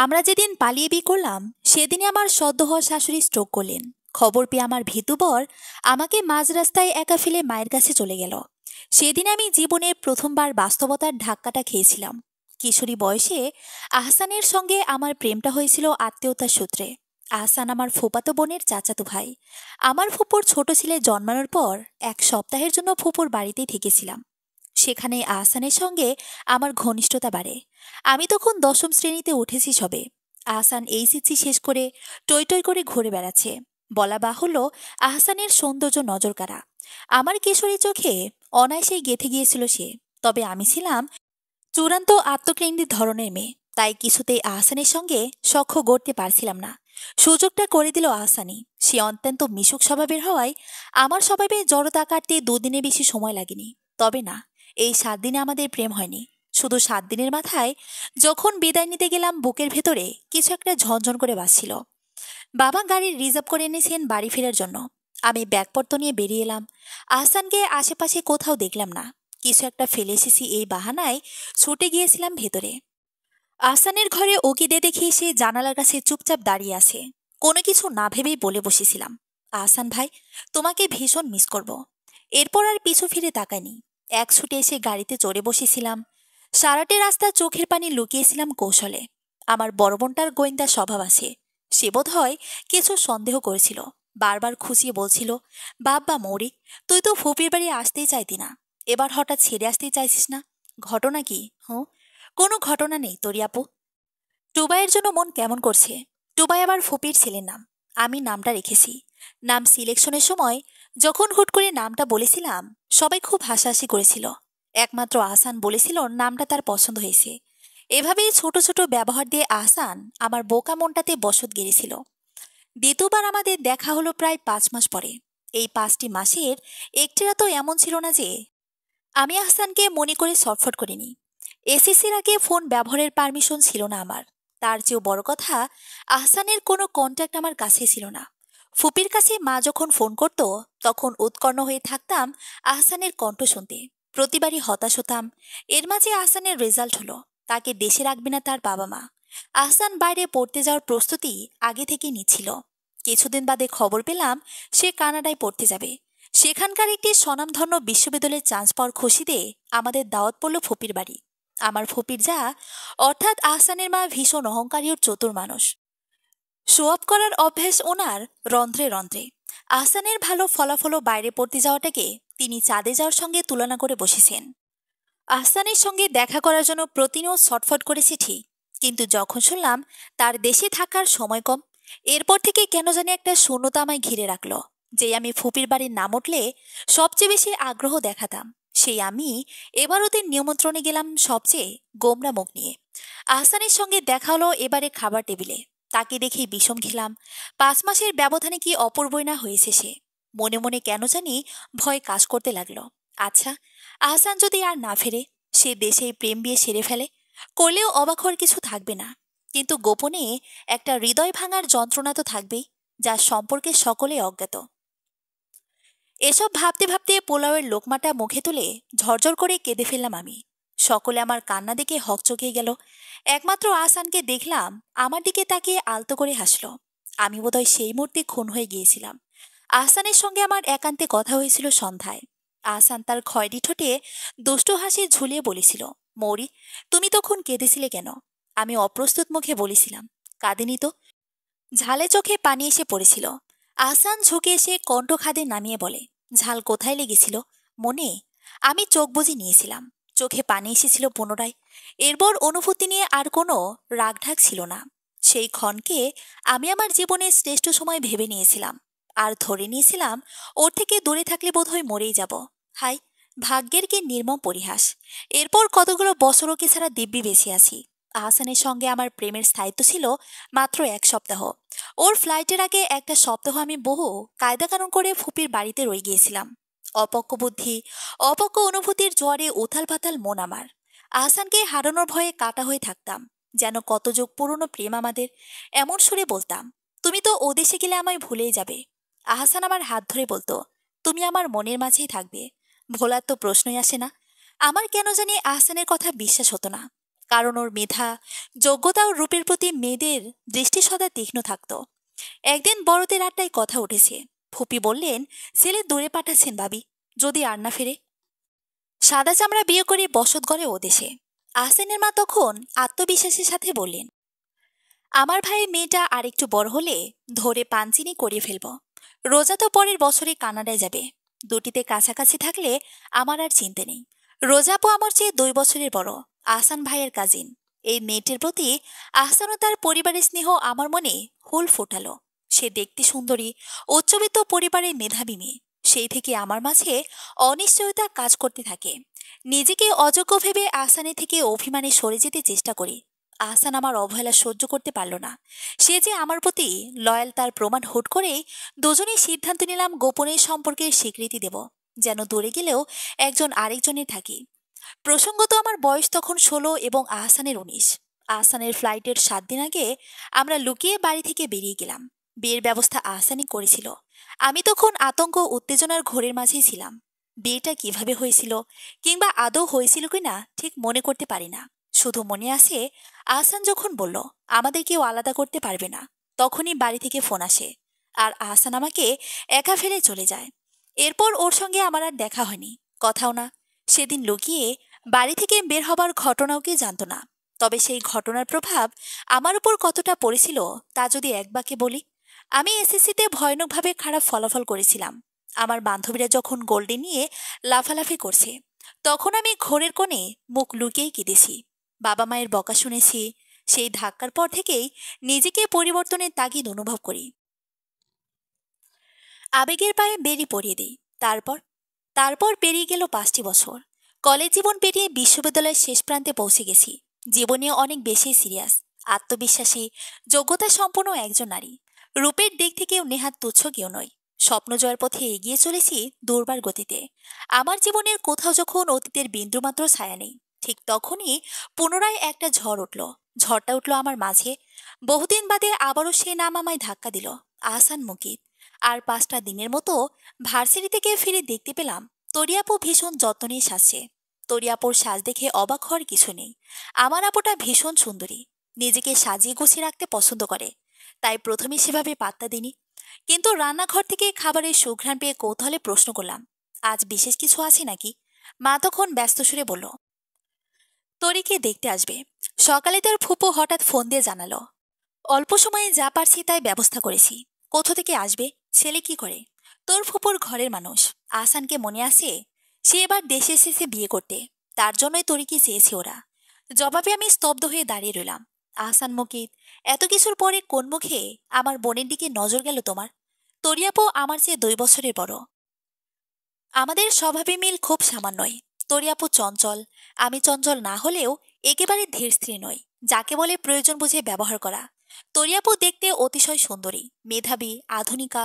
আমরা যেদিন পালিয়ে বিয়ে করলাম সেদিনই আমার সদ্য হওয়া শাশুড়ি স্ট্রোক করলেন। খবর পেয়ে আমার ভীতু বর আমাকে মাঝ রাস্তায় একা ফেলে মায়ের কাছে চলে গেল। সেদিন আমি জীবনের প্রথমবার বাস্তবতার ধাক্কাটা খেয়েছিলাম। কিশোরী বয়সে আহসানের সঙ্গে আমার প্রেমটা হয়েছিল আত্মীয়তার সূত্রে। আহসান আমার ফুপাতো বোনের চাচাতো ভাই। আমার ফুপুর ছোট ছেলে জন্মানোর পর এক সপ্তাহের জন্য ফুপুর বাড়িতেই থেকেছিলাম। সেখানে আহসানের সঙ্গে আমার ঘনিষ্ঠতা বাড়ে। আমি তখন দশম শ্রেণীতে উঠেছি সবে। আহসান এইচএসসি শেষ করে টই টই করে ঘুরে বেড়াচ্ছে। বলা বাহুল্য, আহসানের সৌন্দর্য নজরকাড়া। আমার কিশোরী চোখে অনায়াসেই গেঁথে গিয়েছিল সে। তবে আমি ছিলাম চূড়ান্ত আত্মকেন্দ্রিক ধরনের মেয়ে, তাই কিছুতেই আহসানের সঙ্গে সখ্য গড়তে পারছিলাম না। সুযোগটা করে দিল আহসানি। সে অত্যন্ত মিশুক স্বভাবের হওয়ায় আমার স্বভাবে জড়তা কাটতে দুদিনে বেশি সময় লাগেনি। তবে না, এই 7 দিনে আমাদের প্রেম হয়নি। শুধু 7 দিনের মাথায় যখন বিদায় নিতে গেলাম বুকের ভেতরে কিছু একটা ঝনঝন করে বাজছিল। বাবা গাড়ি রিজার্ভ করে এনেছেন বাড়ি ফেরার জন্য। আমি ব্যাগপত্র নিয়ে বেরিয়ে এলাম। আহসানকে আশেপাশে কোথাও দেখলাম না। কিছু একটা ফেলে এসেছি এই বাহানায় ছুটে গিয়েছিলাম ভেতরে। আহসানের ঘরে ওকিদে দেখি সে জানালার কাছে চুপচাপ দাঁড়িয়ে আছে। কোনো কিছু না ভেবেই বলে বসেছিলাম, আহসান ভাই, তোমাকে ভীষণ মিস করব। এরপর আর পিছু ফিরে তাকাইনি। এক ছুটে এসে গাড়িতে চড়ে বসেছিলাম। সারাটে রাস্তা চোখের পানি লুকিয়েছিলাম কৌশলে। আমার বড় বোনটার গোয়েন্দা স্বভাব আছে। সে বোধ হয় কিছু সন্দেহ করেছিল। বারবার খুঁচিয়ে বলছিল, বাব্বা মৌরি, তুই তো ফুপির বাড়ি আসতেই চাইতি না, এবার হঠাৎ ছেড়ে আসতেই চাইছিস না। ঘটনা কি? হুঁ, কোনো ঘটনা নেই তোরি আপু। টুবাইয়ের জন্য মন কেমন করছে। টুবাই আবার ফুপির ছেলের নাম। আমি নামটা রেখেছি। নাম সিলেকশনের সময় যখন হুট করে নামটা বলেছিলাম, সবাই খুব হাসাহাসি করেছিল। একমাত্র আহসান বলেছিল নামটা তার পছন্দ হয়েছে। এভাবেই ছোট ছোট ব্যবহার দিয়ে আহসান আমার বোকা মনটাতে বসত গেড়েছিল। দ্বিতীয়বার আমাদের দেখা হলো প্রায় 5 মাস পরে। এই 5টি মাসের একটিরা তো এমন ছিল না যে আমি আহসানকে মনে করে ছটফট করিনি। এসএসসির আগে ফোন ব্যবহারের পারমিশন ছিল না আমার। তার চেয়েও বড় কথা, আহসানের কোনো কন্ট্যাক্ট আমার কাছে ছিল না। ফুপির কাছে মা যখন ফোন করত তখন উৎকণ্ঠ হয়ে থাকতাম আহসানের কণ্ঠ শুনতে। প্রতিবারই হতাশ হতাম। এর মাঝে আহসানের রেজাল্ট হলো। তাকে দেশে রাখবে না তার বাবা মা। আহসান বাইরে পড়তে যাওয়ার প্রস্তুতি আগে থেকেই নিচ্ছিল। কিছুদিন বাদে খবর পেলাম সে কানাডায় পড়তে যাবে। সেখানকার একটি স্বনামধন্য বিশ্ববিদ্যালয়ে চান্স পাওয়ার খুশিতে আমাদের দাওয়াত পড়ল ফুপির বাড়ি। আমার ফুপির যা, অর্থাৎ আহসানের মা ভীষণ অহংকারী ও চতুর মানুষ। শো অফ করার অভ্যাস ওনার রন্ধ্রে রন্ধ্রে। আহসানের ভালো ফলাফলও বাইরে পড়তে যাওয়াটাকে তিনি চাঁদে যাওয়ার সঙ্গে তুলনা করে বসেছেন। আহসানের সঙ্গে দেখা করার জন্য প্রতিনিয়ত ছটফট করেছি ঠিক, কিন্তু যখন শুনলাম তার দেশে থাকার সময় কম, এরপর থেকে কেন জানি একটা শূন্যতা আমায় ঘিরে রাখলো। যে আমি ফুপির বাড়ির নাম উঠলে সবচেয়ে বেশি আগ্রহ দেখাতাম, সেই আমি এবার ওদের নিমন্ত্রণে গেলাম সবচেয়ে গোমরা মুখ নিয়ে। আহসানের সঙ্গে দেখা হলো এবারে খাবার টেবিলে। তাকে দেখে বিষম খেলাম। 5 মাসের ব্যবধানে কি অপূর্বই না হয়েছে সে। মনে মনে কেন জানি ভয় কাজ করতে লাগলো। আচ্ছা, আহসান যদি আর না ফেরে, সে দেশেই প্রেম বিয়ে সেরে ফেলে, করলেও অবাক হওয়ার কিছু থাকবে না। কিন্তু গোপনে একটা হৃদয় ভাঙার যন্ত্রণা তো থাকবেই, যার সম্পর্কে সকলে অজ্ঞাত। এসব ভাবতে ভাবতে পোলাওয়ের লোকমাটা মুখে তুলে ঝরঝর করে কেঁদে ফেললাম আমি। সকলে আমার কান্না দেখে হকচকিয়ে গেল। একমাত্র আহসানকে দেখলাম আমার দিকে তাকিয়ে আলতো করে হাসলো। আমি বোধহয় সেই মুহূর্তে খুন হয়ে গিয়েছিলাম। আহসানের সঙ্গে আমার একান্তে কথা হয়েছিল সন্ধ্যায়। আহসান তার খয়েরি ঠোঁটে দুষ্ট হাসি ঝুলিয়ে বলেছিল, মৌরি, তুমি তখন কেঁদেছিলে কেন? আমি অপ্রস্তুত মুখে বলেছিলাম, কাঁদিনি তো। ঝালে চোখে পানি এসে পড়েছিল। আহসান ঝুঁকে এসে কণ্ঠ খাদে নামিয়ে বলে, ঝাল কোথায় লেগেছিল? মনে? আমি চোখ বুজে নিয়েছিলাম। চোখে পানি এসেছিল পুনরায়। এরপর অনুভূতি নিয়ে আর কোনো রাগঢাক ছিল না। সেই ক্ষণকে আমি আমার জীবনের শ্রেষ্ঠ সময় ভেবে নিয়েছিলাম। আর ধরে নিয়েছিলাম ওর থেকে দূরে থাকলে বোধহয় মরেই যাব। হাই, ভাগ্যের কি নির্মম পরিহাস! এরপর কতগুলো বছর ওকে ছাড়া দিব্যি বেঁচে আছি। আহসানের সঙ্গে আমার প্রেমের স্থায়িত্ব ছিল মাত্র 1 সপ্তাহ। ওর ফ্লাইটের আগে একটা সপ্তাহ আমি বহু কায়দা কানুন করে ফুপির বাড়িতে রয়ে গিয়েছিলাম। অপক্ক বুদ্ধি, অপক্ক অনুভূতির জোয়ারে উথাল পাতাল মন আমার। আহসানকে হারানোর ভয়ে কাটা হয়ে থাকতাম। যেন কত যুগ পুরনো প্রেম আমাদের। এমন সুরে বলতাম, তুমি তো ও দেশে গেলে আমায় ভুলেই যাবে। আহসান আমার হাত ধরে বলতো, তুমি আমার মনের মাঝেই থাকবে। ভোলার তো প্রশ্নই আসে না। আমার কেন জানি আহসানের কথা বিশ্বাস হতো না। কারণ ওর মেধা, যোগ্যতা ও রূপের প্রতি মেয়েদের দৃষ্টি সদা তীক্ষ্ণ থাকত। একদিন বড়দের আড্ডায় কথা উঠেছে। ফুপি বললেন, ছেলে দূরে পাঠাচ্ছেন ভাবি, যদি আর না ফিরে। সাদা চামড়া বিয়ে করে বসত গড়ে ও দেশে। আহসানের মা তখন আত্মবিশ্বাসের সাথে বললেন, আমার ভাইয়ের মেয়েটা আর একটু বড় হলে ধরে পাঞ্চিনি করিয়ে ফেলব। রোজা তো পরের বছরে কানাডায় যাবে। দুটিতে কাছাকাছি থাকলে আমার আর চিন্তা নেই। রোজাপো আমার চেয়ে 2 বছরের বড়, আহসান ভাইয়ের কাজিন। এই মেয়েটির প্রতি আহসান ও তার পরিবারের স্নেহ আমার মনে হুল ফোটালো। সে দেখতে সুন্দরী, উচ্চবিত্ত পরিবারের মেধাবী মেয়ে। সেই থেকে আমার মাঝে অনিশ্চয়তা কাজ করতে থাকে। নিজেকে অযোগ্য ভেবে আহসানের থেকে অভিমানে সরে যেতে চেষ্টা করি। আহসান আমার অবহেলা সহ্য করতে পারল না। সে যে আমার প্রতি লয়াল তার প্রমাণ হুট করেই দুজনেই সিদ্ধান্ত নিলাম গোপনের সম্পর্কের স্বীকৃতি দেব, যেন দূরে গেলেও একজন আরেকজনের থাকি। প্রসঙ্গত আমার বয়স তখন 16 এবং আহসানের 19। আহসানের ফ্লাইটের 7 দিন আগে আমরা লুকিয়ে বাড়ি থেকে বেরিয়ে গেলাম। বিয়ের ব্যবস্থা আহসানই করেছিল। আমি তখন আতঙ্ক উত্তেজনার ঘোরের মাঝেই ছিলাম। বিয়েটা কিভাবে হয়েছিল কিংবা আদৌ হয়েছিল কিনা ঠিক মনে করতে পারি না। শুধু মনে আছে, আহসান যখন বলল আমাদের কেউ আলাদা করতে পারবে না, তখনই বাড়ি থেকে ফোন আসে আর আহসান আমাকে একা ফেলে চলে যায়। এরপর ওর সঙ্গে আমার আর দেখা হয়নি, কথাও না। সেদিন লুকিয়ে বাড়ি থেকে বের হবার ঘটনাও কেউ জানত না। তবে সেই ঘটনার প্রভাব আমার উপর কতটা পড়েছিল তা যদি এক বাক্যে বলি, আমি এসএসসিতে ভয়ানকভাবে খারাপ ফলাফল করেছিলাম। আমার বান্ধবীরা যখন গোল্ডে নিয়ে লাফালাফি করছে, তখন আমি ঘোরের কোণে মুখ লুকিয়েই কেঁদেছি। বাবা মায়ের বকা শুনেছি। সেই ধাক্কার পর থেকেই নিজেকে পরিবর্তনের তাগিদ অনুভব করি। আবেগের পায়ে বেরি পরিয়ে দিই। তারপর তারপর পেরিয়ে গেল 5টি বছর। কলেজ জীবন পেরিয়ে বিশ্ববিদ্যালয়ের শেষ প্রান্তে পৌঁছে গেছি। জীবনে অনেক বেশি সিরিয়াস, আত্মবিশ্বাসী, যোগ্যতা সম্পন্ন একজন নারী। রূপের দিক থেকেও নেহাত তুচ্ছ কেউ নয়। স্বপ্ন জয়ের পথে এগিয়ে চলেছি দুর্বার গতিতে। আমার জীবনের কোথাও যখন অতীতের বিন্দুমাত্র ছায়া নেই, ঠিক তখনই পুনরায় একটা ঝড় উঠল। ঝড়টা উঠল আমার মাঝে। বহুদিন বাদে আবারও সে নাম আমায় ধাক্কা দিল, আহসান মুকিত। আর 5টা দিনের মতো ভার্সিটি থেকে ফিরে দেখতে পেলাম তরিয়াপু ভীষণ যত্ন নিয়ে সাজছে। তরিয়াপুর সাজ দেখে অবাক হওয়ার কিছু নেই। আমার আপুটা ভীষণ সুন্দরী, নিজেকে সাজিয়ে গুছিয়ে রাখতে পছন্দ করে। তাই প্রথমে সেভাবে পাত্তা দিনি। কিন্তু রান্নাঘর থেকে খাবারের সুঘ্রাণ পেয়ে কৌতূহলে প্রশ্ন করলাম, আজ বিশেষ কিছু আছে নাকি? মা তখন ব্যস্ত সুরে বলল, তরিকে দেখতে আসবে। সকালে তার ফুপু হঠাৎ ফোন দিয়ে জানালো, অল্প সময়ে যা পারছি তাই ব্যবস্থা করেছি। কোথা থেকে আসবে? ছেলে কি করে? তোর ফুপুর ঘরের মানুষ। আহসানকে মনে আছে? সে এবার দেশে এসেছে বিয়ে করতে। তার জন্যই তরিকে চেয়েছে ওরা। জবাবে আমি স্তব্ধ হয়ে দাঁড়িয়ে রইলাম। আহসান মুকিত, এত কিছুর পরে কোন মুখে আমার বোনের দিকে নজর গেল তোমার? তরিয়াপো আমার চেয়ে 2 বছরের বড়। আমাদের স্বভাবে মিল খুব সামান্যই। তরিয়াপু চঞ্চল, আমি চঞ্চল না হলেও একেবারে ধীর স্থির নই, যাকে বলে প্রয়োজন বুঝে ব্যবহার করা। তরিয়াপু দেখতে অতিশয় সুন্দরী, মেধাবী, আধুনিকা।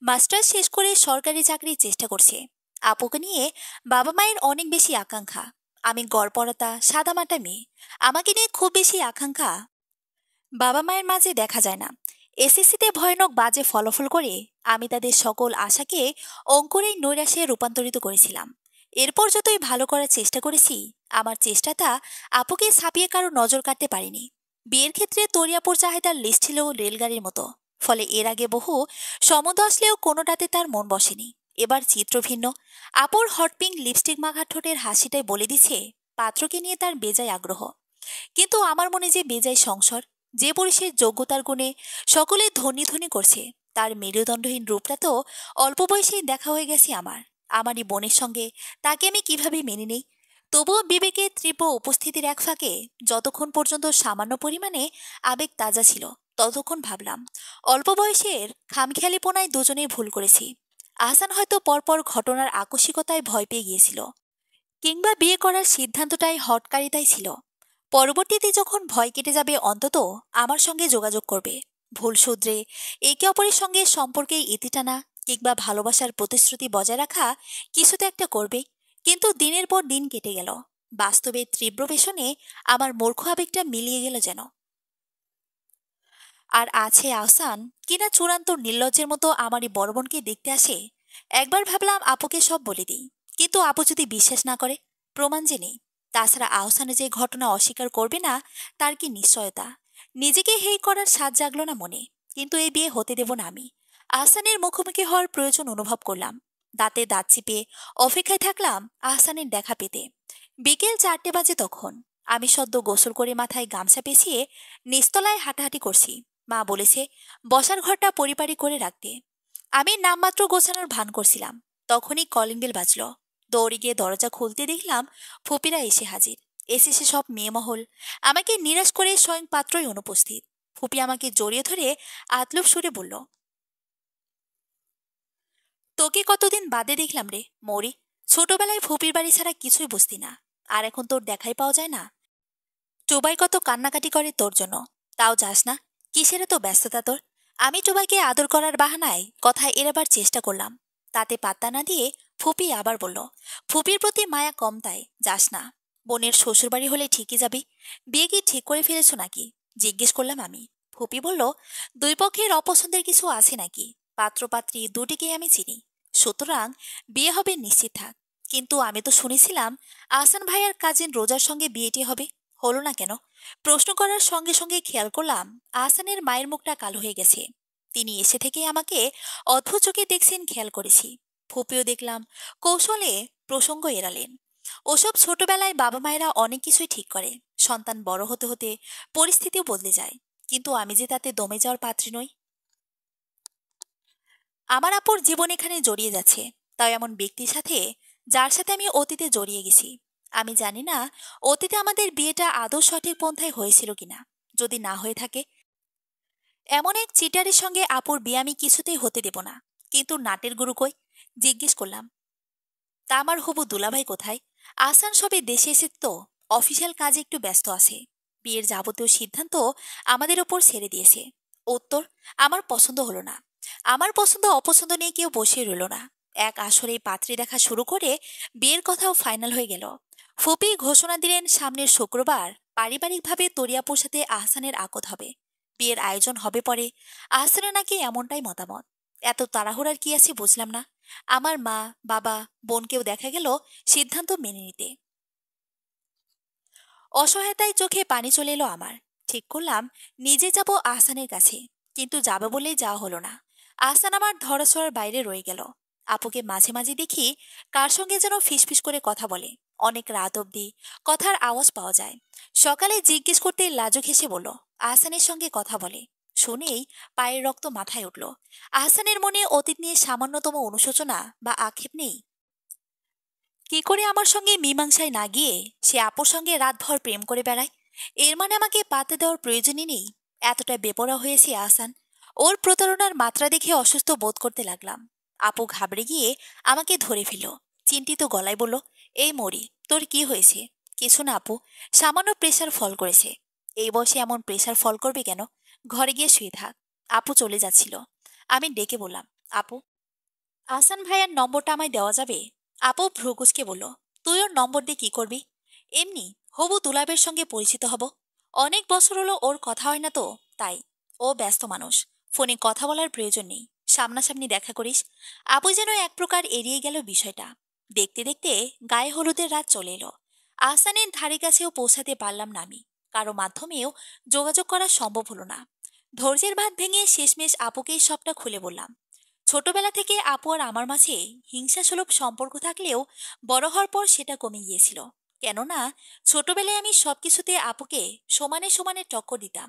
মাস্টার্স শেষ করে সরকারি চাকরির চেষ্টা করছে। আপুকে নিয়ে বাবা মায়ের অনেক বেশি আকাঙ্ক্ষা। আমি গড়পড়তা সাদামাটা মেয়ে, আমাকে নিয়ে খুব বেশি আকাঙ্ক্ষা বাবা মায়ের মাঝে দেখা যায় না। এসএসসিতে ভয়ানক বাজে ফলাফল করে আমি তাদের সকল আশাকে অঙ্কুরেই নৈরাশ্যে রূপান্তরিত করেছিলাম। এরপর যতই ভালো করার চেষ্টা করেছি, আমার চেষ্টাটা আপুকে ছাপিয়ে কারো নজর কাটতে পারিনি। বিয়ের ক্ষেত্রে তরিয়াপুর চাহিদার লিস্ট ছিল রেলগাড়ির মতো। ফলে এর আগে বহু সম্বন্ধ আসলেও কোনোটাতে তার মন বসেনি। এবার চিত্র ভিন্ন। আপুর হট পিঙ্ক লিপস্টিক মাখা ঠোঁটের হাসিটাই বলে দিচ্ছে পাত্রকে নিয়ে তার বেজায় আগ্রহ। কিন্তু আমার মনে যে বেজায় সংশয়, যে পুরুষের যোগ্যতার গুণে সকলে ধনী ধনী করছে, তার মেরুদণ্ডহীন রূপটা তো অল্প বয়সেই দেখা হয়ে গেছে আমারই বোনের সঙ্গে। তাকে আমি কিভাবে মেনে নেই? তবুও বিবেকের তীব্র উপস্থিতির এক ফাঁকে যতক্ষণ পর্যন্ত সামান্য পরিমাণে আবেগ তাজা ছিল, ততক্ষণ ভাবলাম অল্প বয়সের খামখেয়ালিপনায় দুজনেই ভুল করেছি। আহসান হয়তো পরপর ঘটনার আকস্মিকতায় ভয় পেয়ে গিয়েছিল, কিংবা বিয়ে করার সিদ্ধান্তটাই হটকারিতাই ছিল। পরবর্তীতে যখন ভয় কেটে যাবে অন্তত আমার সঙ্গে যোগাযোগ করবে। ভুল শুধরে একে অপরের সঙ্গে সম্পর্কে ইতি টানা কিংবা ভালোবাসার প্রতিশ্রুতি বজায় রাখা কিছু তো একটা করবে। কিন্তু দিনের পর দিন কেটে গেল। বাস্তবে তীব্র পেশনে আমার মূর্খ আবেগটা মিলিয়ে গেল যেন। আর আছে আহসান, কিনা চূড়ান্ত নির্লজ্জের মতো আমারই বড় বোনকে দেখতে আসে। একবার ভাবলাম আপুকে সব বলে দিই, কিন্তু আপু যদি বিশ্বাস না করে? প্রমাণ যে নেই। তাছাড়া আহসানে যে ঘটনা অস্বীকার করবে না তার কি নিশ্চয়তা? নিজেকে হেয় করার সাধ জাগলো না মনে। কিন্তু এই বিয়ে হতে দেব না আমি। আহসানের মুখোমুখি হওয়ার প্রয়োজন অনুভব করলাম। দাঁতে দাঁত চিপে অপেক্ষায় থাকলাম আহসানের দেখা পেতে। বিকেল 4টে বাজে তখন। আমি সদ্য গোসল করে মাথায় গামছা পেঁচিয়ে নিচতলায় হাঁটাহাঁটি করছি। মা বলেছে বসার ঘরটা পরিপাটি করে রাখতে। আমি নামমাত্র গোছানোর ভান করছিলাম। তখনই কলিং বেল বাজলো। দৌড়ে গিয়ে দরজা খুলতে দেখলাম ফুপিরা এসে হাজির। এসেছে সব মেয়েমহল। আমাকে নিরাশ করে স্বয়ং পাত্রই অনুপস্থিত। ফুপি আমাকে জড়িয়ে ধরে আতলুপ সুরে বলল, তোকে কতদিন বাদে দেখলাম রে মৌরি। ছোটবেলায় ফুপির বাড়ি ছাড়া কিছুই বুঝতি না, আর এখন তোর দেখাই পাওয়া যায় না। টুবাই কত কান্নাকাটি করে তোর জন্য, তাও যাস না। কিসের তো ব্যস্ততা তোর? আমি টুবাইকে আদর করার বাহানায় কথায় এড়াবার চেষ্টা করলাম। তাতে পাত্তা না দিয়ে ফুপি আবার বলল, ফুপির প্রতি মায়া কম তাই যাস না। বোনের শ্বশুরবাড়ি হলে ঠিকই যাবি। বিয়ে কি ঠিক করে ফেলেছ নাকি? জিজ্ঞেস করলাম আমি। ফুপি বলল, দুই পক্ষের অপছন্দের কিছু আছে নাকি? পাত্রপাত্রী দুটিকেই আমি চিনি, সুতরাং বিয়ে হবে নিশ্চিত থাক। কিন্তু আমি তো শুনেছিলাম আহসান ভাইয়ার কাজিন রোজার সঙ্গে বিয়েটি হবে, হলো না কেন? প্রশ্ন করার সঙ্গে সঙ্গে খেয়াল করলাম আহসানের মায়ের মুখটা কালো হয়ে গেছে। তিনি এসে থেকে আমাকে অদ্ভুত চোখে দেখছেন খেয়াল করেছি। ফুপিও দেখলাম কৌশলে প্রসঙ্গ এড়ালেন। ওসব ছোটবেলায় বাবা মায়েরা অনেক কিছুই ঠিক করে, সন্তান বড় হতে হতে পরিস্থিতিও বদলে যায়। কিন্তু আমি যে তাতে দমে যাওয়ার পাত্রী নই। আমার আপুর জীবন এখানে জড়িয়ে যাচ্ছে, তাই এমন ব্যক্তির সাথে যার সাথে আমি অতীতে জড়িয়ে গেছি। আমি জানি না অতীতে আমাদের বিয়েটা আদৌ সঠিক পন্থায় হয়েছিল কিনা। যদি না হয়ে থাকে, এমন এক চিটারের সঙ্গে আপুর বিয়ে আমি কিছুতেই হতে দেব না। কিন্তু নাটের গুরু কই? জিজ্ঞেস করলাম। তা আমার হবু দুলাভাই কোথায়? আসান সবে দেশে এসে তো অফিসিয়াল কাজে একটু ব্যস্ত আছে। বিয়ের যাবতীয় সিদ্ধান্ত আমাদের ওপর ছেড়ে দিয়েছে। উত্তর, আমার পছন্দ হলো না। আমার পছন্দ অপছন্দ নিয়ে কেউ বসে রইল না। এক আসরে পাত্রী দেখা শুরু করে বিয়ের কথাও ফাইনাল হয়ে গেল। ফুপি ঘোষণা দিলেন সামনের শুক্রবার পারিবারিকভাবে তরিয়াপুর সাথে আহসানের আকদ হবে। বিয়ের আয়োজন হবে পরে। আহসানের নাকি এমনটাই মতামত। এত তাড়াহুড়ার কি আছে বুঝলাম না। আমার মা, বাবা, বোনকেও দেখা গেল সিদ্ধান্ত মেনে নিতে। অসহায়তায় চোখে পানি চলে এলো আমার। ঠিক করলাম নিজে যাব আহসানের কাছে। কিন্তু যাবে বলেই যাওয়া হলো না। আহসান আমার ধরাছোঁয়ার বাইরে রয়ে গেল। আপুকে মাঝে মাঝে দেখি কার সঙ্গে যেন ফিসফিস করে কথা বলে। অনেক রাত অবধি কথার আওয়াজ পাওয়া যায়। সকালে জিজ্ঞেস করতে লাজুক হেসে বলল আহসানের সঙ্গে কথা বলে। শুনেই পায়ের রক্ত মাথায় উঠল। আহসানের মনে অতীত নিয়ে সামান্যতম অনুশোচনা বা আক্ষেপ নেই? কি করে আমার সঙ্গে মীমাংসায় না গিয়ে সে আপুর সঙ্গে রাতভর প্রেম করে বেড়ায়? এর মানে আমাকে পাতে দেওয়ার প্রয়োজনই নেই। এতটা বেপরোয়া হয়েছে আহসান। ওর প্রতারণার মাত্রা দেখে অসুস্থ বোধ করতে লাগলাম। আপু ঘাবড়ে গিয়ে আমাকে ধরে ফেলল। চিন্তিত গলায় বলল, এই মরি, তোর কি হয়েছে? কিছু না আপু, সামান্য প্রেশার ফল করেছে। এই বয়সে এমন প্রেশার ফল করবে কেন? ঘরে গিয়ে শুয়ে থাক। আপু চলে যাচ্ছিল। আমি ডেকে বললাম, আপু, আহসান ভাইয়ার নম্বরটা আমায় দেওয়া যাবে? আপু ভ্রুকুচকে বলল, তুই ওর নম্বর দিয়ে কি করবি? এমনি হবু দুলাবের সঙ্গে পরিচিত হব। অনেক বছর হলো ওর কথা হয় না তো, তাই। ও ব্যস্ত মানুষ, ফোনে কথা বলার প্রয়োজন নেই। সামনাসামনি দেখা করিস। আপু যেন এক প্রকার এড়িয়ে গেল বিষয়টা। দেখতে দেখতে গায়ে হলুদের রাত চলে এলো। আহসানের ধারে কাছেও পৌঁছাতে পারলাম না আমি। কারো মাধ্যমেও যোগাযোগ করা সম্ভব হলো না। ধৈর্যের বাঁধ ভেঙে শেষমেশ আপুকেই সবটা খুলে বললাম। ছোটবেলা থেকে আপু আর আমার মাঝে হিংসাসুলভ সম্পর্ক থাকলেও বড় হওয়ার পর সেটা কমে গিয়েছিল। কেননা ছোটবেলায় আমি সবকিছুতে আপুকে সমানে সমানে টক্কর দিতাম।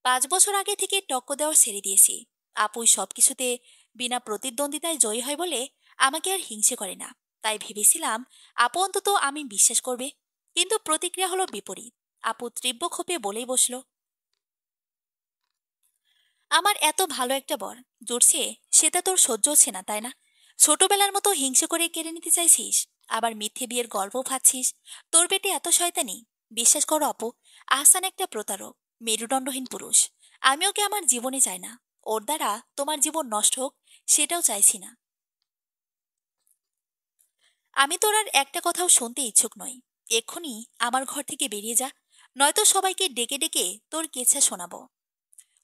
5 বছর আগে থেকে টক্কর দেওয়া ছেড়ে দিয়েছি। আপুই সবকিছুতে বিনা প্রতিদ্বন্দ্বিতায় জয়ী হয় বলে আমাকে আর হিংসে করে না। তাই ভেবেছিলাম আপু অন্তত আমি বিশ্বাস করবে। কিন্তু প্রতিক্রিয়া হলো বিপরীত। আপু তীব্র ক্ষোভে বলেই বসল, আমার এত ভালো একটা বর জুটছে, সেটা তোর সহ্য হচ্ছে না তাই না? ছোটবেলার মতো হিংসে করে কেড়ে নিতে চাইছিস, আবার মিথ্যে বিয়ের গল্প ভাবছিস। তোর পেটে এত শয়তানি! বিশ্বাস করো আপু, আহসান একটা প্রতারক, মেরুদণ্ডহীন পুরুষ। আমি ওকে আমার জীবনে চাই না। ওর দ্বারা তোমার জীবন নষ্ট হোক, সেটাও চাইছি না। আমি তোর আর একটা কথাও শুনতে ইচ্ছুক নই। এক্ষুনি আমার ঘর থেকে বেরিয়ে যা, নয়তো সবাইকে ডেকে ডেকে তোর কেচ্ছা শোনাবো।